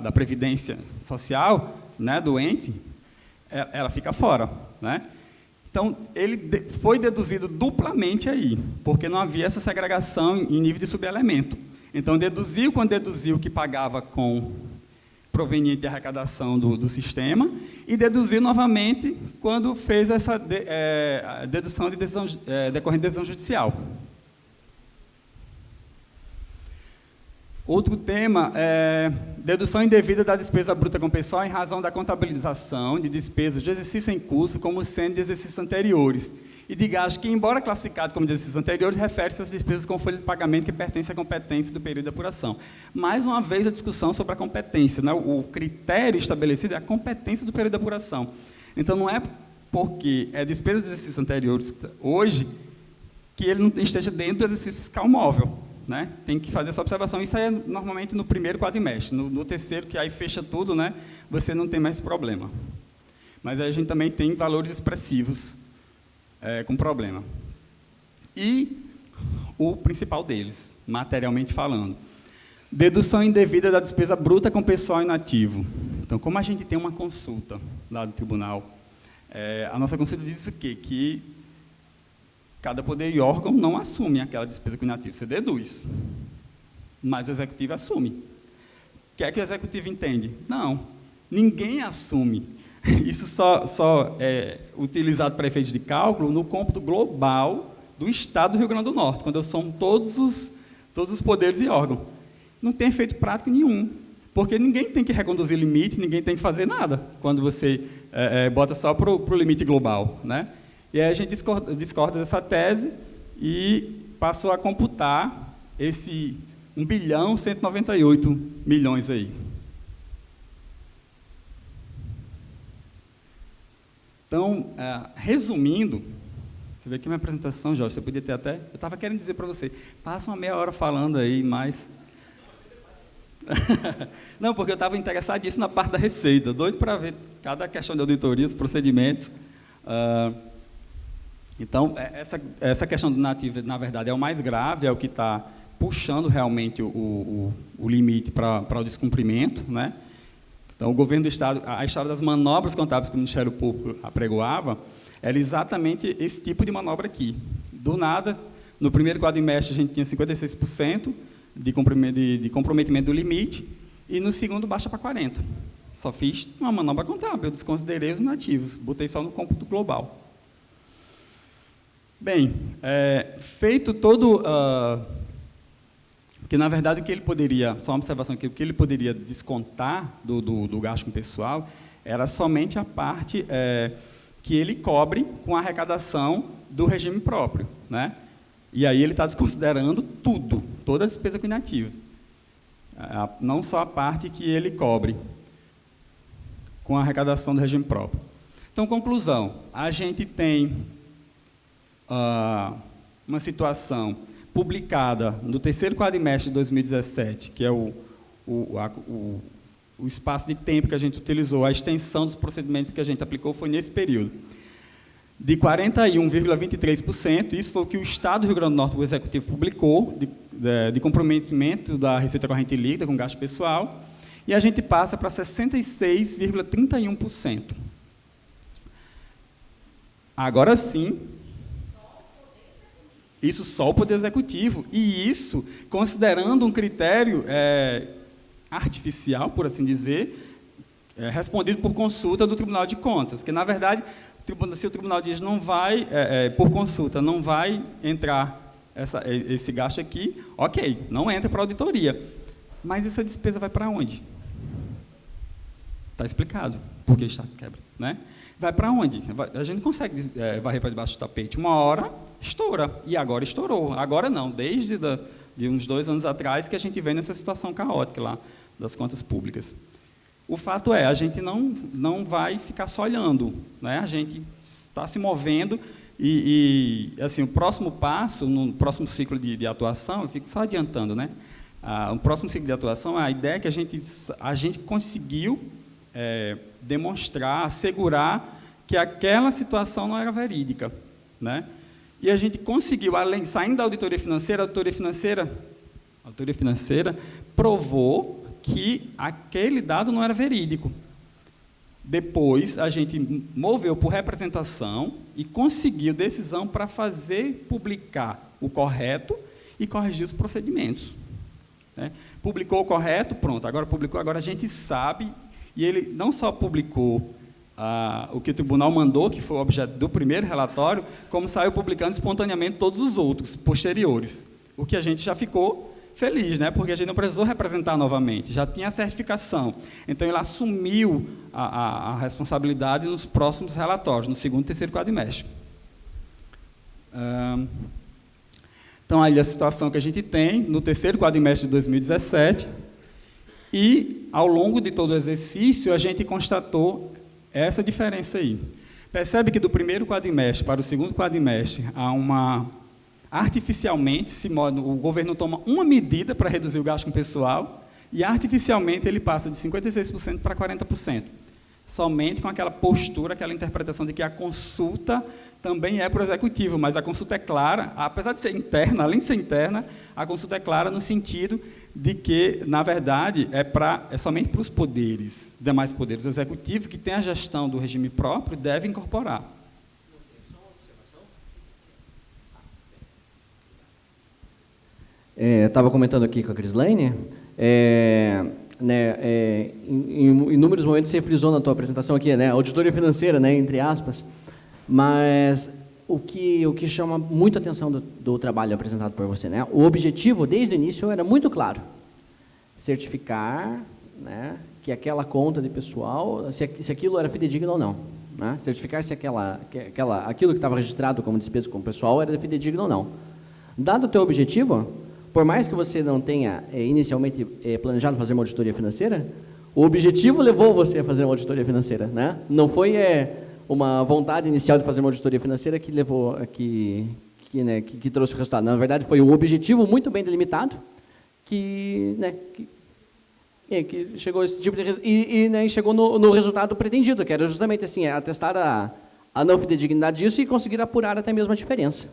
da Previdência Social, né, do ente, ela fica fora, né? Então, ele foi deduzido duplamente aí, porque não havia essa segregação em nível de subelemento. Então, deduziu quando deduziu que pagava com proveniente de arrecadação do sistema, e deduziu novamente quando fez essa dedução de decisão, decorrente de decisão judicial. Outro tema é dedução indevida da despesa bruta com pessoal em razão da contabilização de despesas de exercício em curso como sendo de exercícios anteriores e de gasto que, embora classificado como de exercícios anteriores, refere-se às despesas com folha de pagamento que pertence à competência do período de apuração. Mais uma vez, a discussão sobre a competência, né? O critério estabelecido é a competência do período de apuração. Então, não é porque é despesa de exercícios anteriores hoje que ele não esteja dentro do exercício fiscal móvel, né? Tem que fazer essa observação. Isso aí é normalmente no primeiro quadrimestre. No terceiro, que aí fecha tudo, né, você não tem mais problema. Mas aí a gente também tem valores expressivos com problema. E o principal deles, materialmente falando, dedução indevida da despesa bruta com pessoal inativo. Então, como a gente tem uma consulta lá do tribunal, a nossa consulta diz o quê? Que cada poder e órgão não assume aquela despesa com inativo, você deduz, mas o executivo assume. O que é que o executivo entende? Não, ninguém assume. Isso só é utilizado para efeitos de cálculo no cômputo global do Estado do Rio Grande do Norte, quando eu somo todos os poderes e órgãos. Não tem efeito prático nenhum, porque ninguém tem que reconduzir limite, ninguém tem que fazer nada, quando você bota só para o limite global, né? E aí a gente discorda dessa tese e passou a computar esse 1.198 bilhões aí. Então, resumindo, você vê aqui minha apresentação, Jorge, você podia ter até... Eu estava querendo dizer para você, passa uma meia hora falando aí, mas... Não, porque eu estava interessadíssimo na parte da receita, doido para ver cada questão de auditoria, os procedimentos. Então, essa questão do nativo, na verdade, é o mais grave, é o que está puxando realmente o limite para o descumprimento, né? Então, o governo do Estado, a história das manobras contábeis que o Ministério Público apregoava, era exatamente esse tipo de manobra aqui. Do nada, no primeiro quadrimestre, a gente tinha 56% de comprometimento do limite, e no segundo baixa para 40%. Só fiz uma manobra contábil, eu desconsiderei os nativos, botei só no cômputo global. Bem, feito todo... Porque, na verdade, o que ele poderia, só uma observação aqui, o que ele poderia descontar do gasto com pessoal era somente a parte que ele cobre com a arrecadação do regime próprio, né? E aí ele está desconsiderando tudo, toda a despesa com inativos. Não só a parte que ele cobre com a arrecadação do regime próprio. Então, conclusão, a gente tem uma situação publicada no terceiro quadrimestre de 2017, que é o espaço de tempo que a gente utilizou, a extensão dos procedimentos que a gente aplicou foi nesse período, de 41,23%, isso foi o que o Estado do Rio Grande do Norte, o Executivo, publicou, de comprometimento da receita corrente líquida com gasto pessoal, e a gente passa para 66,31%. Agora sim, isso só o Poder Executivo, e isso considerando um critério artificial, por assim dizer, respondido por consulta do Tribunal de Contas, que, na verdade, se o Tribunal diz não vai, por consulta, não vai entrar esse gasto aqui, ok, não entra para a auditoria. Mas essa despesa vai para onde? Está explicado, porque está quebra, né? Vai para onde? A gente não consegue varrer para debaixo do tapete. Uma hora estoura, e agora estourou. Agora não, desde de uns 2 anos atrás, que a gente vê nessa situação caótica lá das contas públicas. O fato é, a gente não vai ficar só olhando, né? A gente está se movendo assim, o próximo passo, no próximo ciclo de atuação, eu fico só adiantando, né? O próximo ciclo de atuação, a ideia é que a gente conseguiu demonstrar, assegurar que aquela situação não era verídica, né? E a gente conseguiu, saindo da auditoria financeira, a auditoria financeira provou que aquele dado não era verídico. Depois, a gente moveu por representação e conseguiu decisão para fazer publicar o correto e corrigir os procedimentos, né? Publicou o correto, pronto, agora publicou, agora a gente sabe, e ele não só publicou o que o tribunal mandou, que foi o objeto do primeiro relatório, como saiu publicando espontaneamente todos os outros, posteriores, o que a gente já ficou feliz, né? Porque a gente não precisou representar novamente, já tinha a certificação. Então, ele assumiu a responsabilidade nos próximos relatórios, no segundo e terceiro quadrimestre. Então, aí a situação que a gente tem no terceiro quadrimestre de 2017, e, ao longo de todo o exercício, a gente constatou essa diferença aí. Percebe que do primeiro quadrimestre para o segundo quadrimestre, artificialmente, o governo toma uma medida para reduzir o gasto com pessoal e, artificialmente, ele passa de 56% para 40%. Somente com aquela postura, aquela interpretação de que a consulta também é para o executivo, mas a consulta é clara, apesar de ser interna, além de ser interna, a consulta é clara no sentido de que, na verdade, é somente para os poderes, os demais poderes. O executivo, que tem a gestão do regime próprio, deve incorporar.
Estava comentando aqui com a Crislaine, em inúmeros momentos você frisou na tua apresentação aqui, né, auditoria financeira, né, entre aspas, mas o que chama muito a atenção do trabalho apresentado por você, né, o objetivo desde o início era muito claro, certificar, né, que aquela conta de pessoal, se aquilo era fidedigno ou não, né, certificar se aquilo que estava registrado como despesa com o pessoal era fidedigno ou não. Dado o teu objetivo, por mais que você não tenha inicialmente planejado fazer uma auditoria financeira, o objetivo levou você a fazer uma auditoria financeira, né? Não foi uma vontade inicial de fazer uma auditoria financeira que levou, que trouxe o resultado. Na verdade, foi um objetivo muito bem delimitado que chegou a esse tipo de e chegou no resultado pretendido, que era justamente assim, atestar a não fidedignidade disso e conseguir apurar até mesmo a diferença.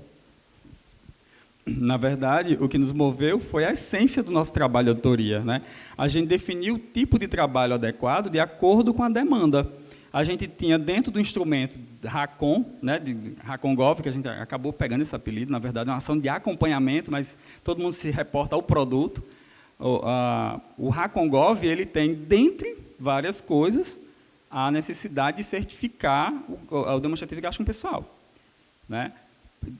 Na verdade, o que nos moveu foi a essência do nosso trabalho de auditoria, né? A gente definiu o tipo de trabalho adequado de acordo com a demanda. A gente tinha dentro do instrumento RACON, né, de RACON Gov, que a gente acabou pegando esse apelido, na verdade é uma ação de acompanhamento, mas todo mundo se reporta ao produto. O RACON Gov, ele tem, dentre várias coisas, a necessidade de certificar o demonstrativo de gasto com pessoal, né?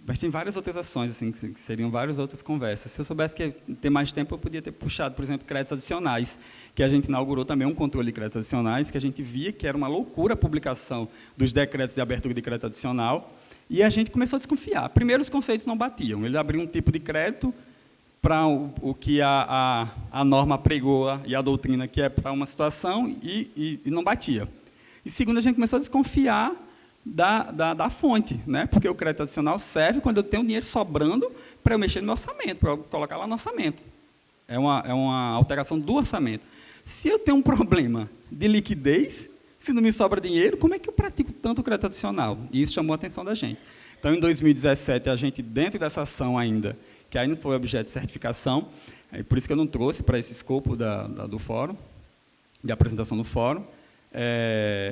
Mas tem várias outras ações, assim, que seriam várias outras conversas. Se eu soubesse que ia ter mais tempo, eu podia ter puxado, por exemplo, créditos adicionais, que a gente inaugurou também um controle de créditos adicionais, que a gente via que era uma loucura a publicação dos decretos de abertura de crédito adicional, e a gente começou a desconfiar. Primeiro, os conceitos não batiam. Ele abriu um tipo de crédito para o que a norma pregou e a doutrina, que é para uma situação, e não batia. E segundo, a gente começou a desconfiar da fonte, né? Porque o crédito adicional serve quando eu tenho dinheiro sobrando para eu mexer no meu orçamento, para eu colocar lá no orçamento. É uma alteração do orçamento. Se eu tenho um problema de liquidez, se não me sobra dinheiro, como é que eu pratico tanto o crédito adicional? E isso chamou a atenção da gente. Então, em 2017, a gente, dentro dessa ação ainda, que ainda foi objeto de certificação, por isso que eu não trouxe para esse escopo do fórum, de apresentação do fórum,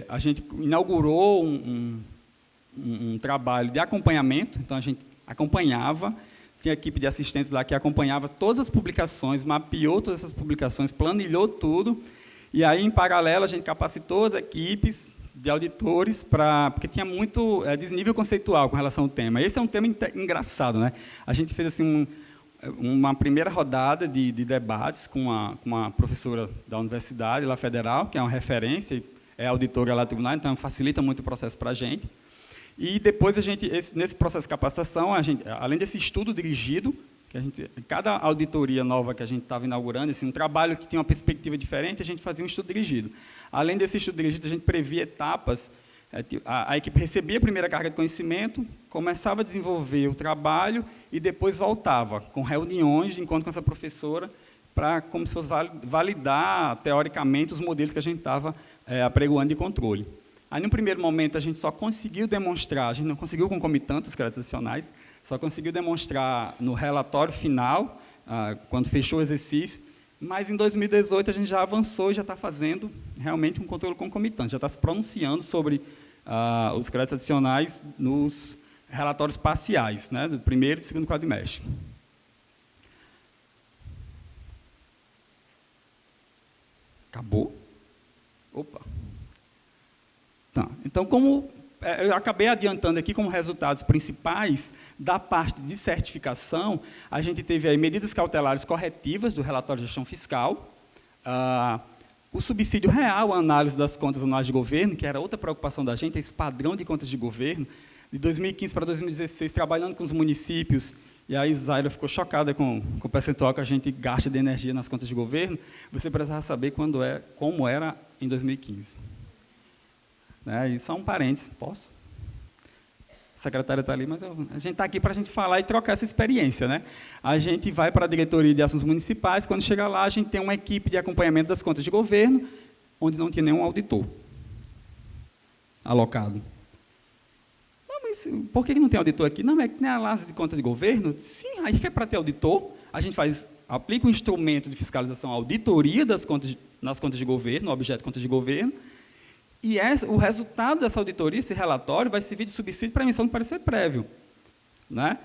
a gente inaugurou um trabalho de acompanhamento, então a gente acompanhava, tinha equipe de assistentes lá que acompanhava todas as publicações, mapeou todas essas publicações, planilhou tudo, e aí, em paralelo, a gente capacitou as equipes de auditores, porque tinha muito desnível conceitual com relação ao tema. Esse é um tema engraçado, né? A gente fez assim, uma primeira rodada de debates com uma professora da universidade, lá federal, que é uma referência, é auditora lá do tribunal, então facilita muito o processo para a gente. E depois, nesse processo de capacitação, além desse estudo dirigido, Cada auditoria nova que a gente estava inaugurando, assim, um trabalho que tinha uma perspectiva diferente, a gente fazia um estudo dirigido. Além desse estudo dirigido, a gente previa etapas. A equipe recebia a primeira carga de conhecimento, começava a desenvolver o trabalho e depois voltava, com reuniões de encontro com essa professora, para, como se fosse validar, teoricamente, os modelos que a gente estava apregoando de controle. Aí, no primeiro momento, a gente só conseguiu demonstrar, a gente não conseguiu concomitantes os créditos adicionais, só conseguiu demonstrar no relatório final, quando fechou o exercício, mas em 2018 a gente já avançou e já está fazendo realmente um controle concomitante, já está se pronunciando sobre os créditos adicionais nos relatórios parciais, né, do primeiro e segundo quadrimestre. Acabou? Opa! Tá. Então, como eu acabei adiantando aqui como resultados principais da parte de certificação, a gente teve aí medidas cautelares corretivas do relatório de gestão fiscal, o subsídio real, a análise das contas anuais de governo, que era outra preocupação da gente, esse padrão de contas de governo, de 2015 para 2016, trabalhando com os municípios, e aí Zaira ficou chocada com o percentual que a gente gasta de energia nas contas de governo, você precisava saber como era em 2015. E só um parênteses, posso? A secretária está ali, mas a gente está aqui para a gente falar e trocar essa experiência, né? A gente vai para a diretoria de assuntos municipais, quando chega lá, a gente tem uma equipe de acompanhamento das contas de governo, onde não tinha nenhum auditor alocado. Não, mas por que não tem auditor aqui? Não, é que nem a análise de contas de governo. Sim, aí que é para ter auditor, a gente aplica um instrumento de fiscalização, auditoria nas contas de governo, no objeto de contas de governo, e o resultado dessa auditoria, esse relatório, vai servir de subsídio para a emissão do parecer prévio. Né?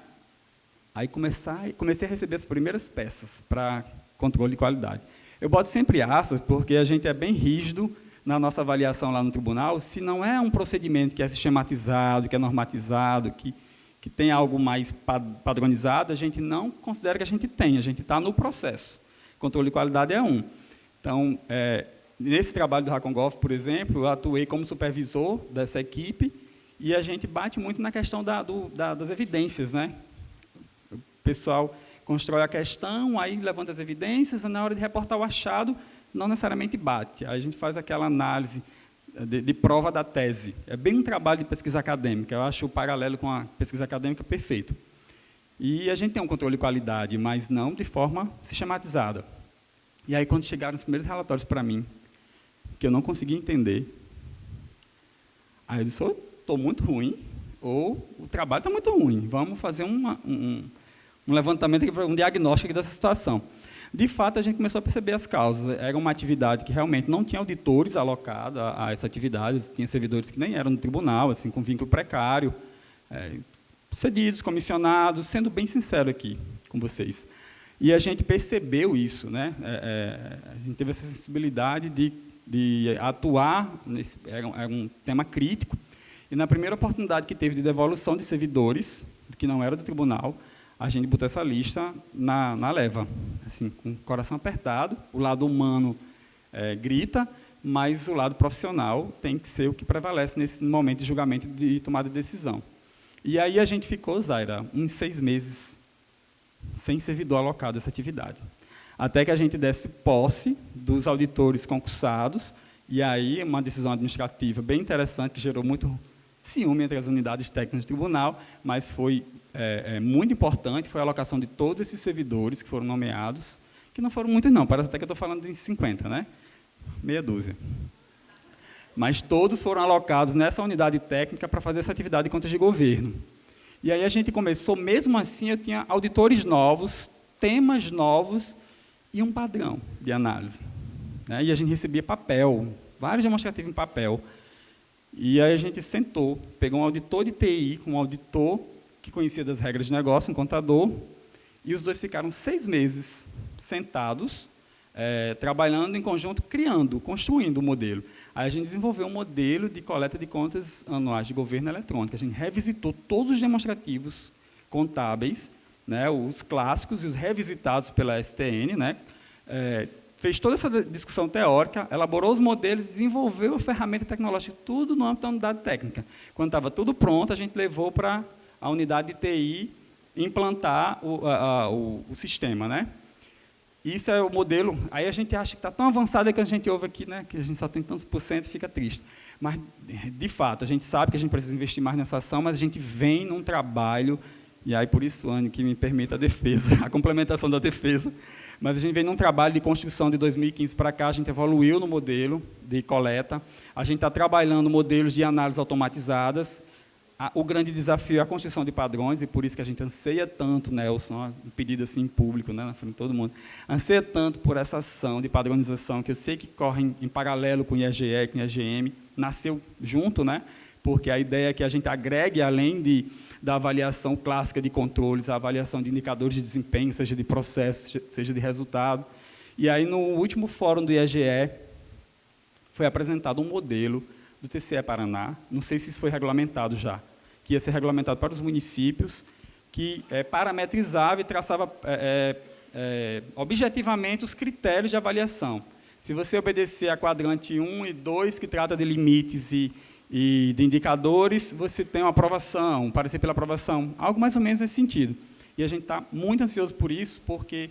Aí comecei a receber as primeiras peças para controle de qualidade. Eu boto sempre aspas, porque a gente é bem rígido na nossa avaliação lá no tribunal, se não é um procedimento que é sistematizado, que é normatizado, que tem algo mais padronizado, a gente não considera que a gente tem, a gente está no processo. Controle de qualidade é um. Então, nesse trabalho do Racongolf, por exemplo, eu atuei como supervisor dessa equipe e a gente bate muito na questão das evidências. Né? O pessoal constrói a questão, aí levanta as evidências, e na hora de reportar o achado, não necessariamente bate. Aí a gente faz aquela análise de prova da tese. É bem um trabalho de pesquisa acadêmica, eu acho o paralelo com a pesquisa acadêmica perfeito. E a gente tem um controle de qualidade, mas não de forma sistematizada. E aí, quando chegaram os primeiros relatórios para mim, que eu não conseguia entender, aí eu disse, ou estou muito ruim, ou o trabalho está muito ruim, vamos fazer um levantamento, um diagnóstico dessa situação. De fato, a gente começou a perceber as causas. Era uma atividade que realmente não tinha auditores alocados a essa atividade, tinha servidores que nem eram no tribunal, assim, com vínculo precário, cedidos, comissionados, sendo bem sincero aqui com vocês. E a gente percebeu isso, né? A gente teve essa sensibilidade de atuar, era um tema crítico, e na primeira oportunidade que teve de devolução de servidores, que não era do tribunal, a gente botou essa lista na leva, assim, com o coração apertado, o lado humano grita, mas o lado profissional tem que ser o que prevalece nesse momento de julgamento e de tomada de decisão. E aí a gente ficou, Zaira, uns 6 meses sem servidor alocado a essa atividade. Até que a gente desse posse dos auditores concursados, e aí uma decisão administrativa bem interessante, que gerou muito ciúme entre as unidades técnicas do tribunal, mas foi muito importante, foi a alocação de todos esses servidores que foram nomeados, que não foram muitos não, parece até que eu estou falando de 50, né? Meia dúzia. Mas todos foram alocados nessa unidade técnica para fazer essa atividade de contas de governo. E aí a gente começou, mesmo assim, eu tinha auditores novos, temas novos e um padrão de análise. E a gente recebia papel, vários demonstrativos em papel. E aí a gente sentou, pegou um auditor de TI com um auditor que conhecia das regras de negócio, um contador, e os dois ficaram 6 meses sentados, trabalhando em conjunto, construindo o modelo. Aí a gente desenvolveu um modelo de coleta de contas anuais de governo eletrônico. A gente revisitou todos os demonstrativos contábeis, né, os clássicos e os revisitados pela STN, né, fez toda essa discussão teórica, elaborou os modelos, desenvolveu a ferramenta tecnológica, tudo no âmbito da unidade técnica. Quando estava tudo pronto, a gente levou para a unidade de TI implantar o sistema, né? Isso é o modelo. Aí a gente acha que está tão avançado que a gente ouve aqui, né, que a gente só tem tantos por cento e fica triste. Mas, de fato, a gente sabe que a gente precisa investir mais nessa ação, mas a gente vem num trabalho, e aí por isso, Anne, que me permita a defesa, a complementação da defesa, mas a gente vem num trabalho de construção de 2015 para cá, a gente evoluiu no modelo de coleta, a gente está trabalhando modelos de análise automatizadas. O grande desafio é a construção de padrões, e por isso que a gente anseia tanto, Nelson, um pedido assim em público, né, na frente de todo mundo, anseia tanto por essa ação de padronização, que eu sei que corre em paralelo com o IEGE, com o IEGM, nasceu junto, né, porque a ideia é que a gente agregue, além da avaliação clássica de controles, a avaliação de indicadores de desempenho, seja de processo, seja de resultado. E aí, no último fórum do IEGE, foi apresentado um modelo do TCE Paraná, não sei se isso foi regulamentado já, que ia ser regulamentado para os municípios, que parametrizava e traçava objetivamente os critérios de avaliação. Se você obedecer a quadrante 1 e 2, que trata de limites e de indicadores, você tem uma aprovação, um parecer pela aprovação, algo mais ou menos nesse sentido. E a gente está muito ansioso por isso, porque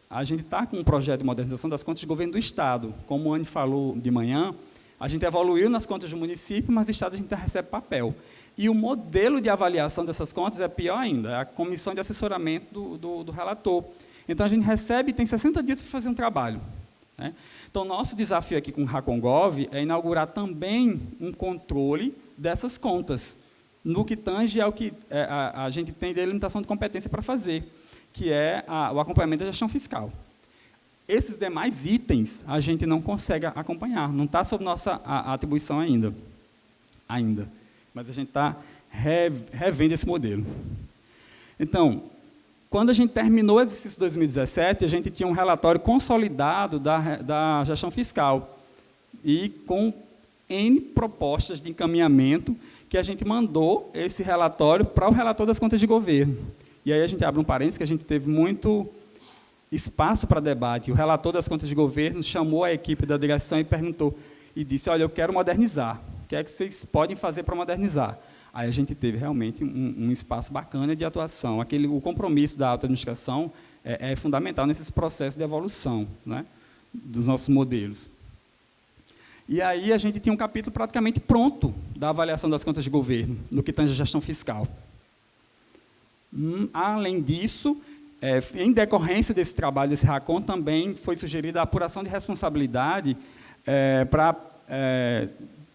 a gente está com um projeto de modernização das contas de governo do Estado. Como o Anne falou de manhã, a gente evoluiu nas contas do município, mas o Estado a gente recebe papel. E o modelo de avaliação dessas contas é pior ainda, é a comissão de assessoramento do relator. Então, a gente recebe e tem 60 dias para fazer um trabalho, né? Então, nosso desafio aqui com o Racongov é inaugurar também um controle dessas contas, no que tange ao que a gente tem de limitação de competência para fazer, que é o acompanhamento da gestão fiscal. Esses demais itens a gente não consegue acompanhar, não está sob nossa atribuição ainda. Mas a gente está revendo esse modelo. Então, quando a gente terminou o exercício 2017, a gente tinha um relatório consolidado da gestão fiscal e com N propostas de encaminhamento que a gente mandou esse relatório para o relator das contas de governo. E aí a gente abre um parênteses que a gente teve muito espaço para debate. O relator das contas de governo chamou a equipe da direção e perguntou, e disse, olha, eu quero modernizar, o que é que vocês podem fazer para modernizar? Aí a gente teve realmente um espaço bacana de atuação. O compromisso da auto-administração é fundamental nesses processos de evolução, né, dos nossos modelos. E aí a gente tinha um capítulo praticamente pronto da avaliação das contas de governo, no que tange a gestão fiscal. Além disso, em decorrência desse trabalho, desse RACON, também foi sugerida a apuração de responsabilidade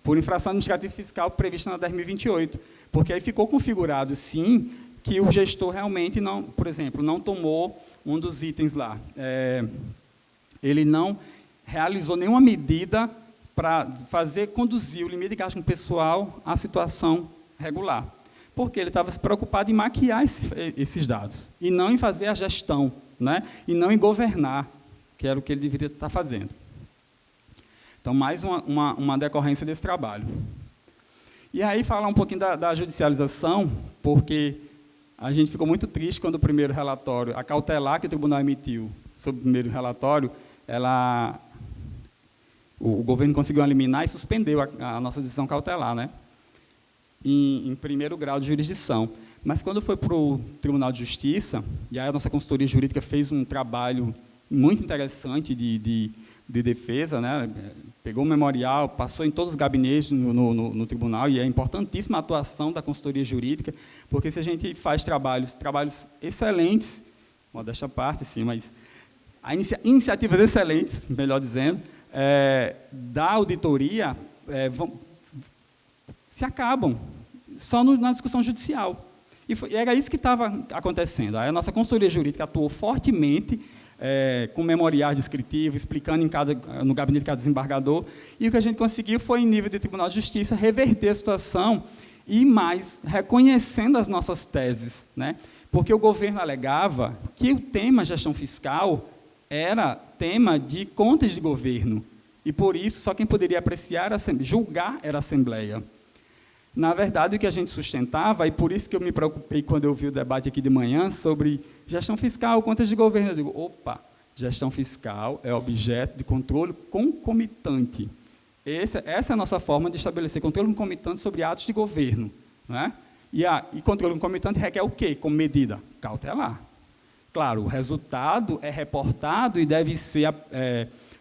por infração administrativa fiscal prevista na 10.028, porque aí ficou configurado, sim, que o gestor realmente não, por exemplo, não tomou um dos itens lá. Ele não realizou nenhuma medida para conduzir o limite de gasto com pessoal à situação regular, porque ele estava se preocupado em maquiar esses dados, e não em fazer a gestão, né, e não em governar, que era o que ele deveria estar fazendo. Então, mais uma decorrência desse trabalho. E aí, falar um pouquinho da judicialização, porque a gente ficou muito triste quando o primeiro relatório, a cautelar que o tribunal emitiu sobre o primeiro relatório, o governo conseguiu eliminar e suspendeu a nossa decisão cautelar, né, em primeiro grau de jurisdição. Mas, quando foi para o Tribunal de Justiça, e aí a nossa consultoria jurídica fez um trabalho muito interessante de defesa, né, pegou o memorial, passou em todos os gabinetes no tribunal, e é importantíssima a atuação da consultoria jurídica, porque se a gente faz trabalhos excelentes, modéstia à parte, sim, mas iniciativas excelentes, melhor dizendo, da auditoria, se acabam só na discussão judicial. E era isso que estava acontecendo. Aí a nossa consultoria jurídica atuou fortemente, com memoriais descritivos, explicando no gabinete de cada desembargador, e o que a gente conseguiu foi, em nível de Tribunal de Justiça, reverter a situação e, mais, reconhecendo as nossas teses, né? Porque o governo alegava que o tema gestão fiscal era tema de contas de governo, e, por isso, só quem poderia apreciar, julgar, era a Assembleia. Na verdade, o que a gente sustentava, e por isso que eu me preocupei quando eu vi o debate aqui de manhã sobre gestão fiscal, contas de governo, eu digo, opa, gestão fiscal é objeto de controle concomitante. Essa é a nossa forma de estabelecer controle concomitante sobre atos de governo, né? E controle concomitante requer o quê como medida? Cautelar. Claro, o resultado é reportado e deve ser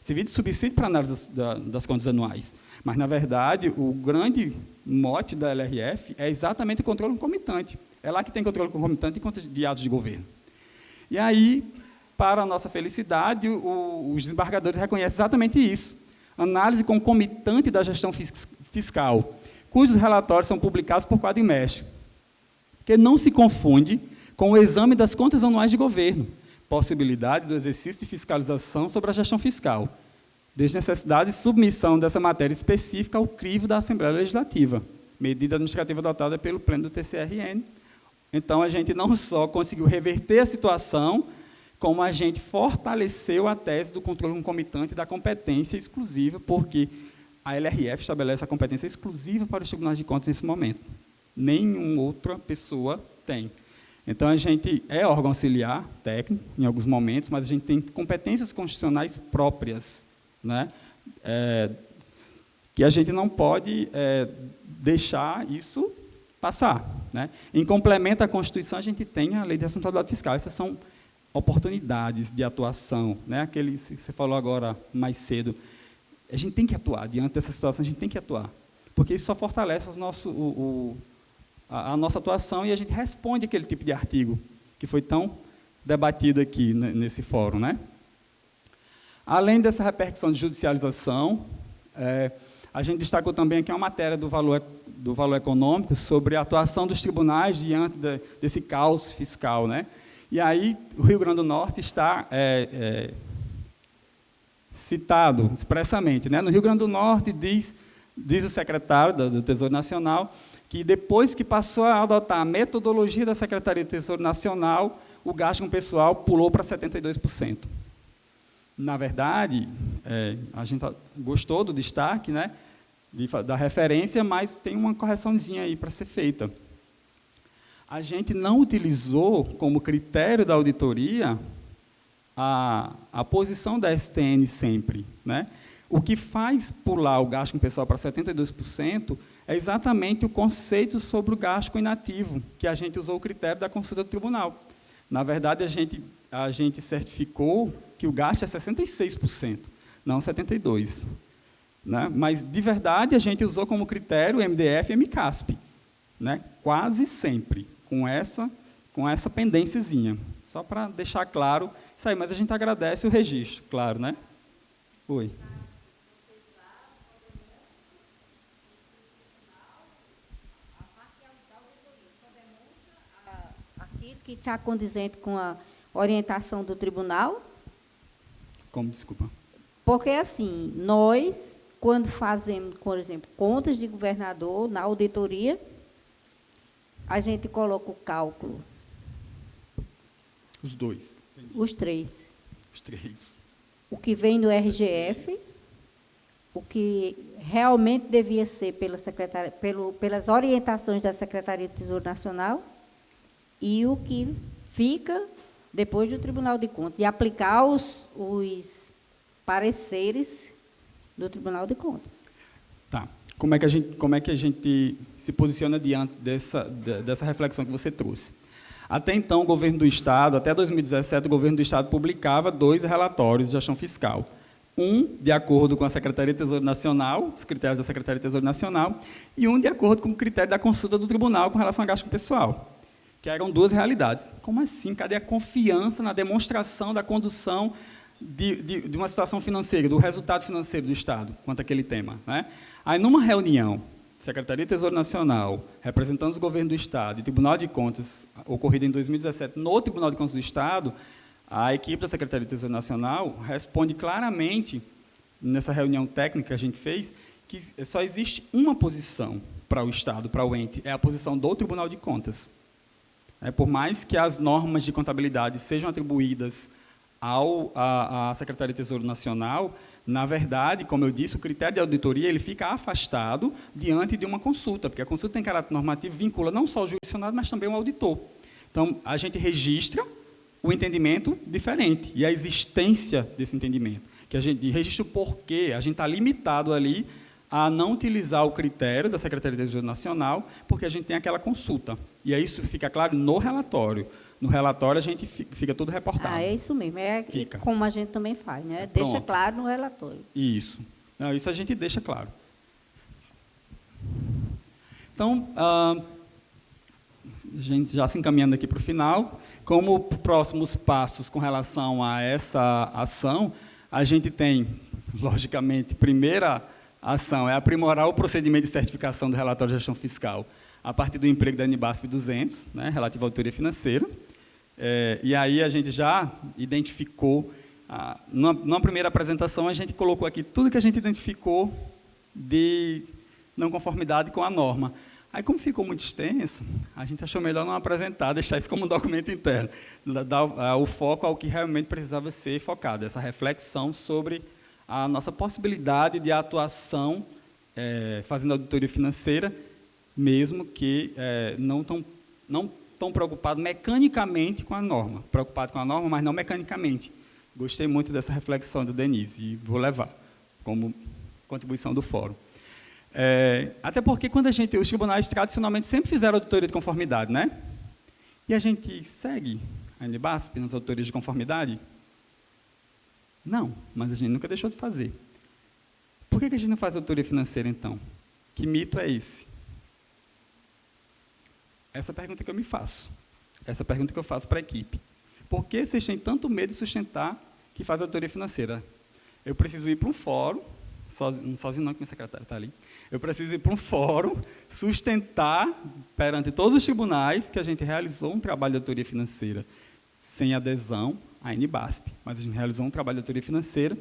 servir de subsídio para a análise das contas anuais. Mas, na verdade, o grande mote da LRF é exatamente o controle concomitante. É lá que tem controle concomitante em contas de atos de governo. E aí, para a nossa felicidade, os desembargadores reconhecem exatamente isso. Análise concomitante da gestão fiscal, cujos relatórios são publicados por quadrimestre, que não se confunde com o exame das contas anuais de governo, possibilidade do exercício de fiscalização sobre a gestão fiscal, desde necessidade de submissão dessa matéria específica ao crivo da Assembleia Legislativa, medida administrativa adotada pelo Pleno do TCRN. Então, a gente não só conseguiu reverter a situação, como a gente fortaleceu a tese do controle concomitante da competência exclusiva, porque a LRF estabelece a competência exclusiva para os tribunais de contas nesse momento. Nenhuma outra pessoa tem. Então, a gente é órgão auxiliar técnico, em alguns momentos, mas a gente tem competências constitucionais próprias, né? Que a gente não pode deixar isso passar, né? Em complemento à Constituição, a gente tem a Lei de Responsabilidade Fiscal. Essas são oportunidades de atuação, né? Aquele que você falou agora mais cedo. A gente tem que atuar, diante dessa situação, a gente tem que atuar, porque isso só fortalece a nossa atuação e a gente responde aquele tipo de artigo que foi tão debatido aqui nesse fórum, né? Além dessa repercussão de judicialização, a gente destacou também aqui uma matéria do valor econômico sobre a atuação dos tribunais diante desse caos fiscal, né? E aí o Rio Grande do Norte está citado expressamente, né? No Rio Grande do Norte diz o secretário do Tesouro Nacional que depois que passou a adotar a metodologia da Secretaria do Tesouro Nacional, o gasto com pessoal pulou para 72%. Na verdade, a gente gostou do destaque, né, da referência, mas tem uma correçãozinha aí para ser feita. A gente não utilizou como critério da auditoria a posição da STN sempre, né? O que faz pular o gasto com pessoal para 72% é exatamente o conceito sobre o gasto com inativo, que a gente usou o critério da consulta do tribunal. Na verdade, a gente certificou que o gasto é 66%, não 72%. Né? Mas, de verdade, a gente usou como critério o MDF e MCASP, né? Quase sempre, com essa pendênciazinha. Só para deixar claro isso aí, mas a gente agradece o registro, claro, né? Oi.
Que está condizente com a orientação do tribunal?
Como, desculpa?
Porque, assim, nós, quando fazemos, por exemplo, contas de governador na auditoria, a gente coloca o cálculo.
Os dois.
Os três.
Os três.
O que vem do RGF, o que realmente devia ser pelas orientações da Secretaria do Tesouro Nacional, e o que fica depois do Tribunal de Contas, e aplicar os pareceres do Tribunal de Contas.
Tá. Como é que a gente se posiciona diante dessa reflexão que você trouxe? Até então, o governo do Estado, até 2017, o governo do Estado publicava 2 relatórios de gestão fiscal. Um de acordo com a Secretaria de Tesouro Nacional, os critérios da Secretaria de Tesouro Nacional, e um de acordo com o critério da consulta do tribunal com relação a gasto com pessoal, que eram 2 realidades. Como assim? Cadê a confiança na demonstração da condução de uma situação financeira, do resultado financeiro do Estado, quanto àquele tema, né? Aí, numa reunião, Secretaria de Tesouro Nacional, representantes do governo do Estado e Tribunal de Contas, ocorrida em 2017, no Tribunal de Contas do Estado, a equipe da Secretaria de Tesouro Nacional responde claramente, nessa reunião técnica que a gente fez, que só existe uma posição para o Estado, para o ente, é a posição do Tribunal de Contas. Por mais que as normas de contabilidade sejam atribuídas à Secretaria de Tesouro Nacional, na verdade, como eu disse, o critério de auditoria ele fica afastado diante de uma consulta, porque a consulta tem caráter normativo, vincula não só o jurisdicionado, mas também o auditor. Então, a gente registra o entendimento diferente e a existência desse entendimento, que a gente registra o porquê, a gente está limitado ali a não utilizar o critério da Secretaria de Tesouro Nacional, porque a gente tem aquela consulta. E aí isso fica claro no relatório. No relatório, a gente fica tudo reportado.
É isso mesmo.
Fica.
Como a gente também faz, né?
Pronto.
Deixa claro no relatório.
Isso. Não, isso a gente deixa claro. Então, a gente já se encaminhando aqui para o final, como próximos passos com relação a essa ação, a gente tem, logicamente, primeira ação é aprimorar o procedimento de certificação do relatório de gestão fiscal a partir do emprego da NBASF 200, né, relativo à auditoria financeira. E aí a gente já identificou, numa primeira apresentação, a gente colocou aqui tudo que a gente identificou de não conformidade com a norma. Aí, como ficou muito extenso, a gente achou melhor não apresentar, deixar isso como um documento interno, dar o foco ao que realmente precisava ser focado, essa reflexão sobre a nossa possibilidade de atuação fazendo auditoria financeira, mesmo que não tão preocupado mecanicamente com a norma, preocupado com a norma, mas não mecanicamente. Gostei muito dessa reflexão do Denise e vou levar como contribuição do fórum. Até porque quando os tribunais tradicionalmente sempre fizeram auditoria de conformidade, né? E a gente segue a NBASF nas auditorias de conformidade? Não, mas a gente nunca deixou de fazer. Por que a gente não faz auditoria financeira, então? Que mito é esse? Essa pergunta que eu me faço. Essa pergunta que eu faço para a equipe. Por que vocês têm tanto medo de sustentar que faz auditoria financeira? Eu preciso ir para um fórum, sozinho não, que minha secretária está ali. Eu preciso ir para um fórum, sustentar perante todos os tribunais que a gente realizou um trabalho de auditoria financeira sem adesão à NBASF, mas a gente realizou um trabalho de auditoria financeira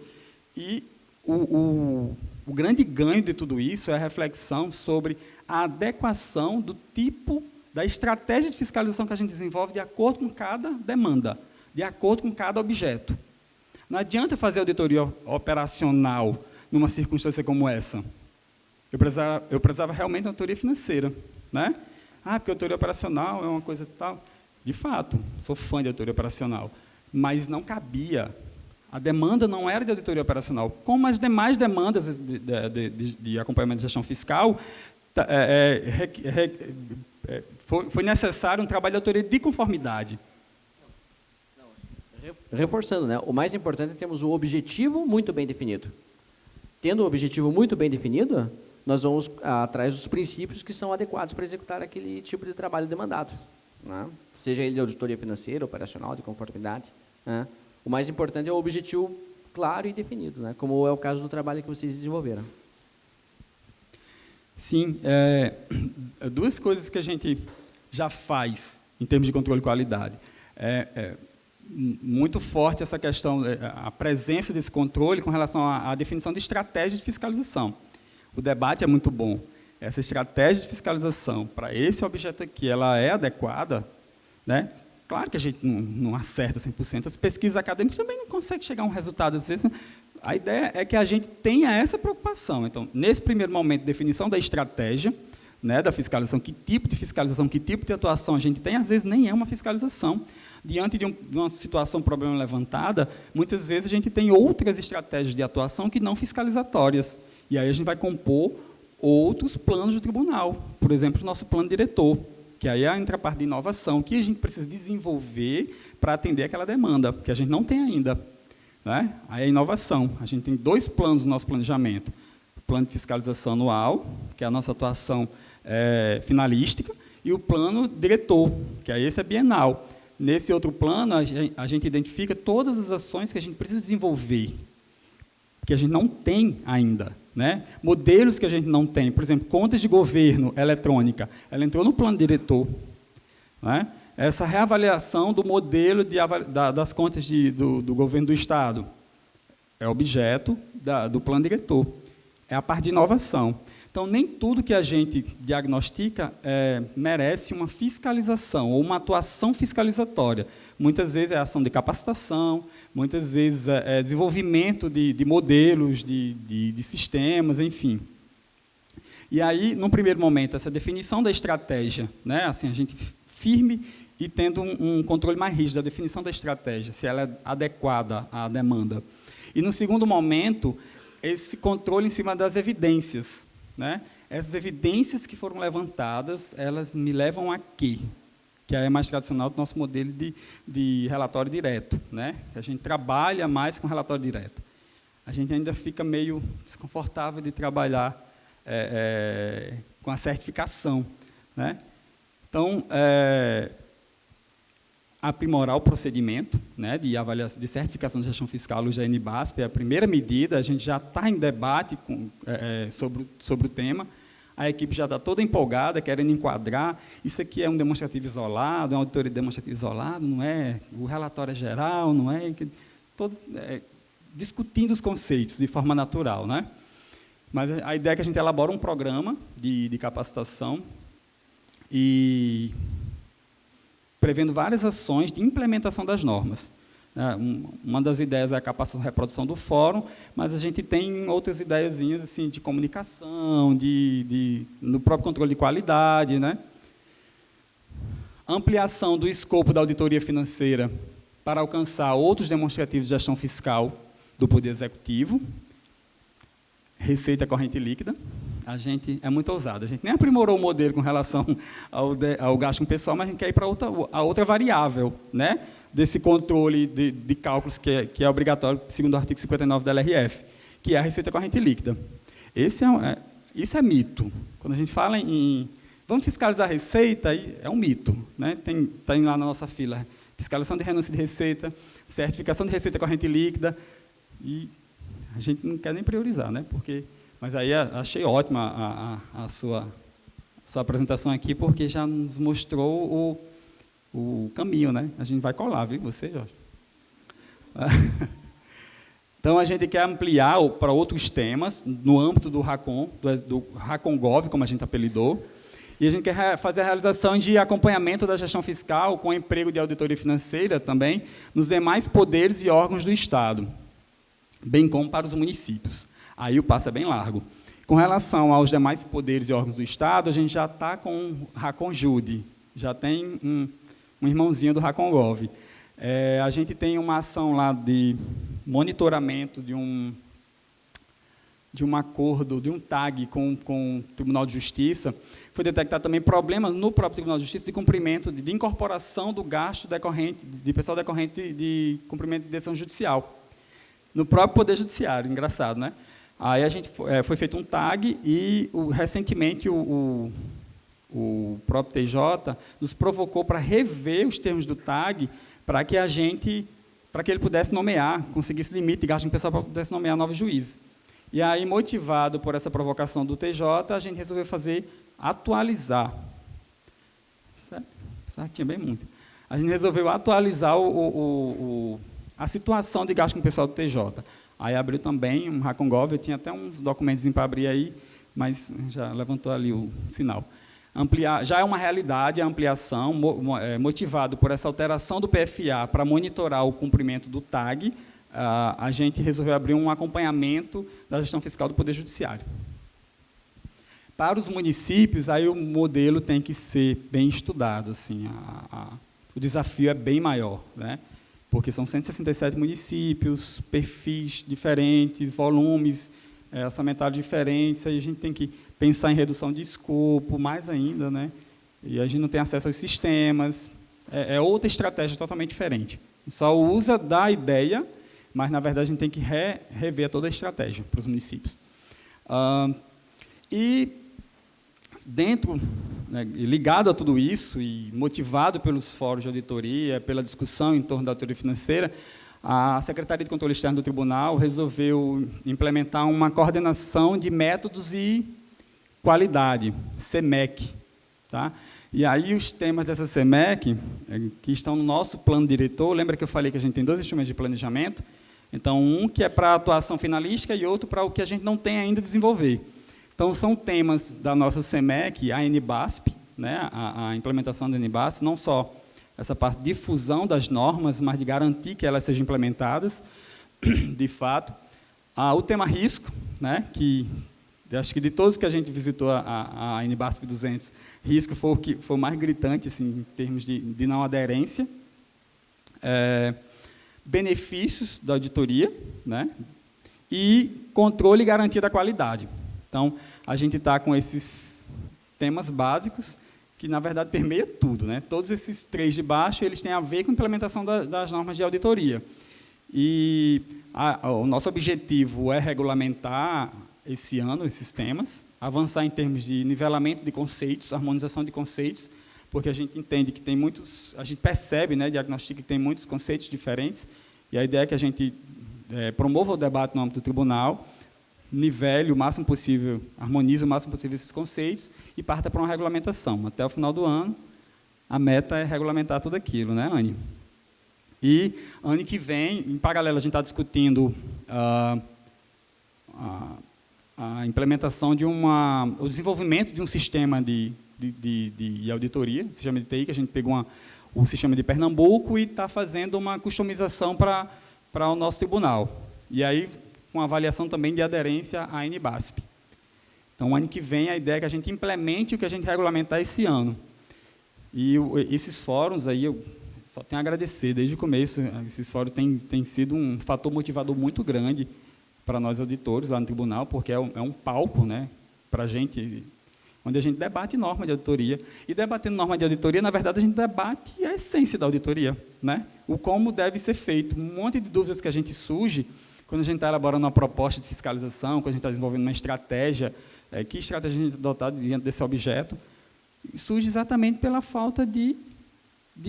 e o grande ganho de tudo isso é a reflexão sobre a adequação do tipo da estratégia de fiscalização que a gente desenvolve de acordo com cada demanda, de acordo com cada objeto. Não adianta fazer auditoria operacional numa circunstância como essa. Eu precisava realmente de auditoria financeira, né? Porque a auditoria operacional é uma coisa tal. De fato, sou fã de auditoria operacional, mas não cabia. A demanda não era de auditoria operacional. Como as demais demandas de acompanhamento de gestão fiscal, foi necessário um trabalho de auditoria de conformidade.
Reforçando, né? O mais importante é termos o objetivo muito bem definido. Tendo o objetivo muito bem definido, nós vamos atrás dos princípios que são adequados para executar aquele tipo de trabalho demandado, né? Seja ele de auditoria financeira, operacional, de conformidade, né? O mais importante é o objetivo claro e definido, né? Como é o caso do trabalho que vocês desenvolveram.
Sim, duas coisas que a gente já faz em termos de controle de qualidade. Muito forte essa questão, a presença desse controle com relação à definição de estratégia de fiscalização. O debate é muito bom. Essa estratégia de fiscalização para esse objeto aqui, ela é adequada, né? Claro que a gente não acerta 100%, as pesquisas acadêmicas também não conseguem chegar a um resultado, às vezes. A ideia é que a gente tenha essa preocupação. Então, nesse primeiro momento, definição da estratégia, né, da fiscalização, que tipo de fiscalização, que tipo de atuação a gente tem, às vezes nem é uma fiscalização. Diante de uma situação, problema levantada, muitas vezes a gente tem outras estratégias de atuação que não fiscalizatórias. E aí a gente vai compor outros planos do tribunal. Por exemplo, o nosso plano diretor, que aí entra a parte de inovação, que a gente precisa desenvolver para atender aquela demanda, que a gente não tem ainda, né? Aí a inovação. A gente tem 2 planos no nosso planejamento. O plano de fiscalização anual, que é a nossa atuação finalística, e o plano diretor, que aí esse é bienal. Nesse outro plano, a gente identifica todas as ações que a gente precisa desenvolver, que a gente não tem ainda, né? Modelos que a gente não tem, por exemplo, contas de governo eletrônica, ela entrou no plano diretor, né? Essa reavaliação do modelo das contas do governo do Estado é objeto do plano diretor, é a parte de inovação. Então, nem tudo que a gente diagnostica merece uma fiscalização ou uma atuação fiscalizatória. Muitas vezes é ação de capacitação, muitas vezes é desenvolvimento de modelos, de sistemas, enfim. E aí, num primeiro momento, essa definição da estratégia, né, assim, a gente firme e tendo um controle mais rígido da definição da estratégia, se ela é adequada à demanda. E, no segundo momento, esse controle em cima das evidências. né? Essas evidências que foram levantadas, elas me levam a quê? Que é mais tradicional do nosso modelo de relatório direto, né? A gente trabalha mais com relatório direto. A gente ainda fica meio desconfortável de trabalhar com a certificação, né? Então, aprimorar o procedimento, né, de avaliação, de certificação de gestão fiscal, o GNBASP, é a primeira medida. A gente já está em debate sobre o tema. A equipe já está toda empolgada, querendo enquadrar. Isso aqui é um demonstrativo isolado, é uma auditoria de demonstrativo isolado, não é? O relatório é geral, não é? Discutindo os conceitos de forma natural, né? Mas a ideia é que a gente elabora um programa de capacitação e prevendo várias ações de implementação das normas. Uma das ideias é a capacitação e reprodução do fórum, mas a gente tem outras ideiazinhas assim, de comunicação, no próprio controle de qualidade, né? Ampliação do escopo da auditoria financeira para alcançar outros demonstrativos de gestão fiscal do Poder Executivo. Receita corrente líquida. A gente é muito ousado. A gente nem aprimorou o modelo com relação ao gasto com pessoal, mas a gente quer ir para a outra variável, né, desse controle de cálculos que é obrigatório, segundo o artigo 59 da LRF, que é a receita corrente líquida. Isso é mito. Quando a gente fala em vamos fiscalizar a receita, é um mito, né? Tem lá na nossa fila fiscalização de renúncia de receita, certificação de receita corrente líquida, e a gente não quer nem priorizar, né? Mas aí achei ótima a sua apresentação aqui, porque já nos mostrou o caminho, né? A gente vai colar, viu? Você, Jorge? Então, a gente quer ampliar para outros temas, no âmbito do RACON, do RACON-Gov, como a gente apelidou, e a gente quer fazer a realização de acompanhamento da gestão fiscal com emprego de auditoria financeira também, nos demais poderes e órgãos do Estado, bem como para os municípios. Aí o passo é bem largo. Com relação aos demais poderes e órgãos do Estado, a gente já está com o RACON-Jude, já tem um irmãozinho do RACON-Gov. A gente tem uma ação lá de monitoramento de um acordo, de um TAG com o Tribunal de Justiça. Foi detectado também problemas no próprio Tribunal de Justiça de cumprimento, de incorporação do gasto decorrente, de pessoal decorrente de cumprimento de decisão judicial, no próprio Poder Judiciário, engraçado, né? Aí foi feito um TAG e, recentemente, o próprio TJ nos provocou para rever os termos do TAG para que ele pudesse nomear, conseguisse limite de gasto em pessoal para pudesse nomear novos juízes. E aí, motivado por essa provocação do TJ, a gente resolveu atualizar. Certinho, bem muito. A gente resolveu atualizar a situação de gasto com o pessoal do TJ. Aí abriu também um RACON-Gov, eu tinha até uns documentos para abrir aí, mas já levantou ali o sinal. Já é uma realidade a ampliação, motivado por essa alteração do PFA para monitorar o cumprimento do TAG, a gente resolveu abrir um acompanhamento da gestão fiscal do Poder Judiciário. Para os municípios, aí o modelo tem que ser bem estudado, assim, o desafio é bem maior, né? Porque são 167 municípios, perfis diferentes, volumes orçamentários diferentes, aí a gente tem que pensar em redução de escopo, mais ainda, né? E a gente não tem acesso aos sistemas, é outra estratégia totalmente diferente. Só usa da ideia, mas, na verdade, a gente tem que rever toda a estratégia para os municípios. E, ligado a tudo isso, e motivado pelos fóruns de auditoria, pela discussão em torno da auditoria financeira, a Secretaria de Controle Externo do Tribunal resolveu implementar uma coordenação de métodos e qualidade, CEMEC. Tá? E aí os temas dessa CEMEC, que estão no nosso plano diretor, lembra que eu falei que a gente tem 2 instrumentos de planejamento? Então, um que é para a atuação finalística e outro para o que a gente não tem ainda desenvolver. Então, são temas da nossa CEMEC, a NBASP, né, a implementação da NBASP, não só essa parte de difusão das normas, mas de garantir que elas sejam implementadas, de fato. O tema risco, né, que acho que de todos que a gente visitou a NBASP 200, risco foi o que foi mais gritante, assim, em termos de não aderência. Benefícios da auditoria, né, e controle e garantia da qualidade. Então, a gente está com esses temas básicos, que, na verdade, permeia tudo, né? Todos esses 3 de baixo, eles têm a ver com a implementação das normas de auditoria. E o nosso objetivo é regulamentar, esse ano, esses temas, avançar em termos de nivelamento de conceitos, harmonização de conceitos, porque a gente entende que tem muitos, a gente percebe, né, diagnostica que tem muitos conceitos diferentes, e a ideia é que a gente promova o debate no âmbito do tribunal, nivele o máximo possível, harmonize o máximo possível esses conceitos e parta para uma regulamentação. Até o final do ano, a meta é regulamentar tudo aquilo, né, Anne? E ano que vem, em paralelo, a gente está discutindo a implementação de o desenvolvimento de um sistema de auditoria, sistema de TI, que a gente pegou o sistema de Pernambuco e está fazendo uma customização para o nosso tribunal. E aí, com avaliação também de aderência à NBASP. Então, ano que vem, a ideia é que a gente implemente o que a gente regulamentar esse ano. E esses fóruns, aí, eu só tenho a agradecer, desde o começo, esses fóruns têm sido um fator motivador muito grande para nós auditores lá no tribunal, porque é um palco, né, para a gente, onde a gente debate norma de auditoria. E debatendo norma de auditoria, na verdade, a gente debate a essência da auditoria, né? O como deve ser feito. Um monte de dúvidas que a gente surge quando a gente está elaborando uma proposta de fiscalização, quando a gente está desenvolvendo uma estratégia, que estratégia a gente adotar diante desse objeto, surge exatamente pela falta de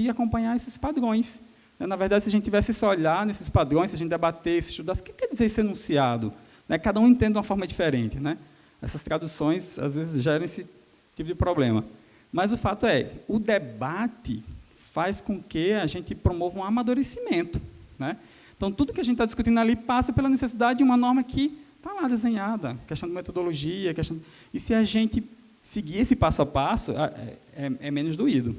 acompanhar esses padrões. Na verdade, se a gente tivesse esse olhar nesses padrões, se a gente debatesse, estudasse, o que quer dizer esse enunciado? Cada um entende de uma forma diferente, né? Essas traduções, às vezes, geram esse tipo de problema. Mas o fato é, o debate faz com que a gente promova um amadurecimento, né? Então, tudo que a gente está discutindo ali passa pela necessidade de uma norma que está lá desenhada, questão de metodologia, e se a gente seguir esse passo a passo, é menos doído.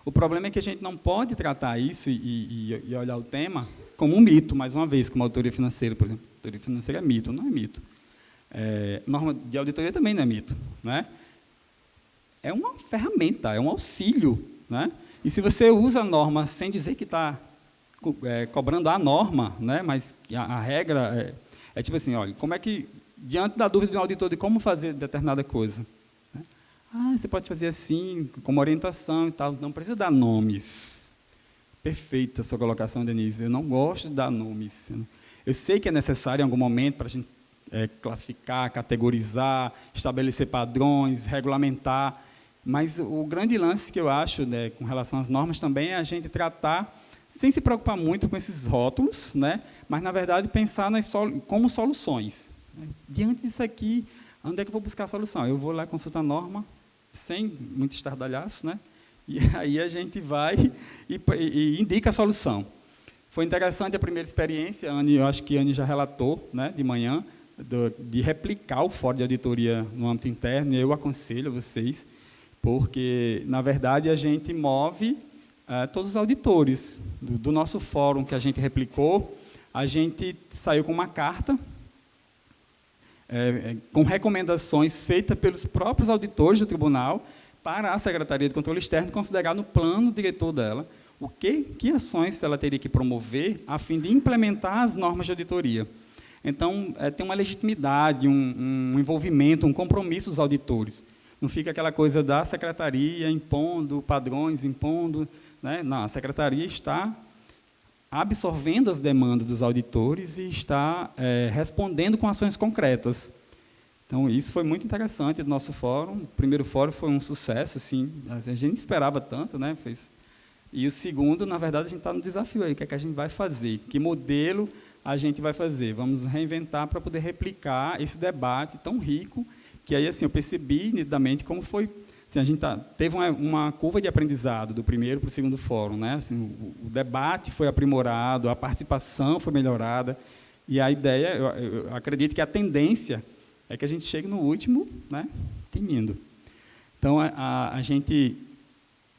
O problema é que a gente não pode tratar isso e olhar o tema como um mito, mais uma vez, como a auditoria financeira, por exemplo. A auditoria financeira é mito, não é mito. Norma de auditoria também não é mito, né? É uma ferramenta, é um auxílio, né? E se você usa a norma sem dizer que está cobrando a norma, né? Mas a regra é tipo assim, olha, como é que, diante da dúvida de um auditor de como fazer determinada coisa, né? Você pode fazer assim, como orientação e tal, não precisa dar nomes. Perfeita a sua colocação, Denise, eu não gosto de dar nomes. Eu sei que é necessário em algum momento para a gente classificar, categorizar, estabelecer padrões, regulamentar, mas o grande lance que eu acho, né, com relação às normas também é a gente tratar sem se preocupar muito com esses rótulos, né, mas, na verdade, pensar como soluções. Diante disso aqui, onde é que eu vou buscar a solução? Eu vou lá consultar a norma, sem muito estardalhaço, né, e aí a gente vai e indica a solução. Foi interessante a primeira experiência, eu acho que a Anne já relatou, né, de manhã, de replicar o fórum de auditoria no âmbito interno, e eu aconselho a vocês, porque, na verdade, a gente move todos os auditores do nosso fórum que a gente replicou. A gente saiu com uma carta com recomendações feitas pelos próprios auditores do tribunal para a Secretaria de Controle Externo considerar no plano diretor dela que ações ela teria que promover a fim de implementar as normas de auditoria. Então, tem uma legitimidade, um envolvimento, um compromisso dos auditores. Não fica aquela coisa da secretaria impondo padrões, impondo, né? Não, a secretaria está absorvendo as demandas dos auditores e está respondendo com ações concretas. Então, isso foi muito interessante do nosso fórum. O primeiro fórum foi um sucesso, assim, a gente não esperava tanto, né? E o segundo, na verdade, a gente está no desafio aí, o que é que a gente vai fazer, que modelo a gente vai fazer. Vamos reinventar para poder replicar esse debate tão rico, que aí, assim, eu percebi nitidamente como foi. Assim, a gente teve uma curva de aprendizado do primeiro para o segundo fórum, né? Assim, o debate foi aprimorado, a participação foi melhorada, e a ideia, eu acredito que a tendência é que a gente chegue no último, né, tinindo. Então, a gente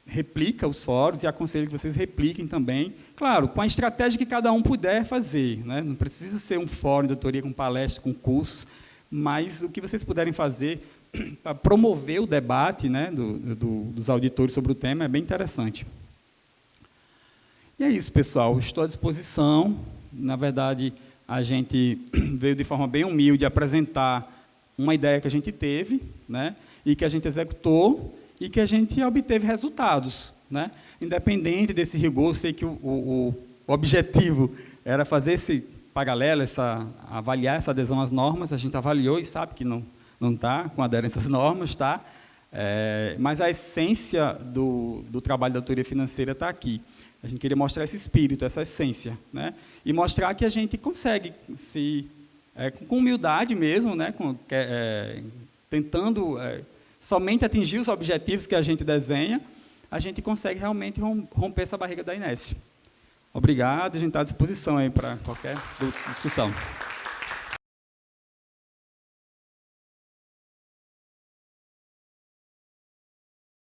replica os fóruns e aconselho que vocês repliquem também, claro, com a estratégia que cada um puder fazer, né? Não precisa ser um fórum de auditoria com palestra, com cursos, mas o que vocês puderem fazer para promover o debate, né, dos auditores sobre o tema é bem interessante. E é isso, pessoal, estou à disposição. Na verdade, a gente veio de forma bem humilde apresentar uma ideia que a gente teve, né, e que a gente executou e que a gente obteve resultados, né? Independente desse rigor, eu sei que o objetivo era fazer esse paralelo, avaliar essa adesão às normas. A gente avaliou e sabe que não está com aderência às normas, tá? Mas a essência do trabalho da auditoria financeira está aqui. A gente queria mostrar esse espírito, essa essência, né? E mostrar que a gente consegue, com humildade mesmo, né? Tentando somente atingir os objetivos que a gente desenha, a gente consegue realmente romper essa barreira da inércia. Obrigado, a gente está à disposição aí para qualquer discussão.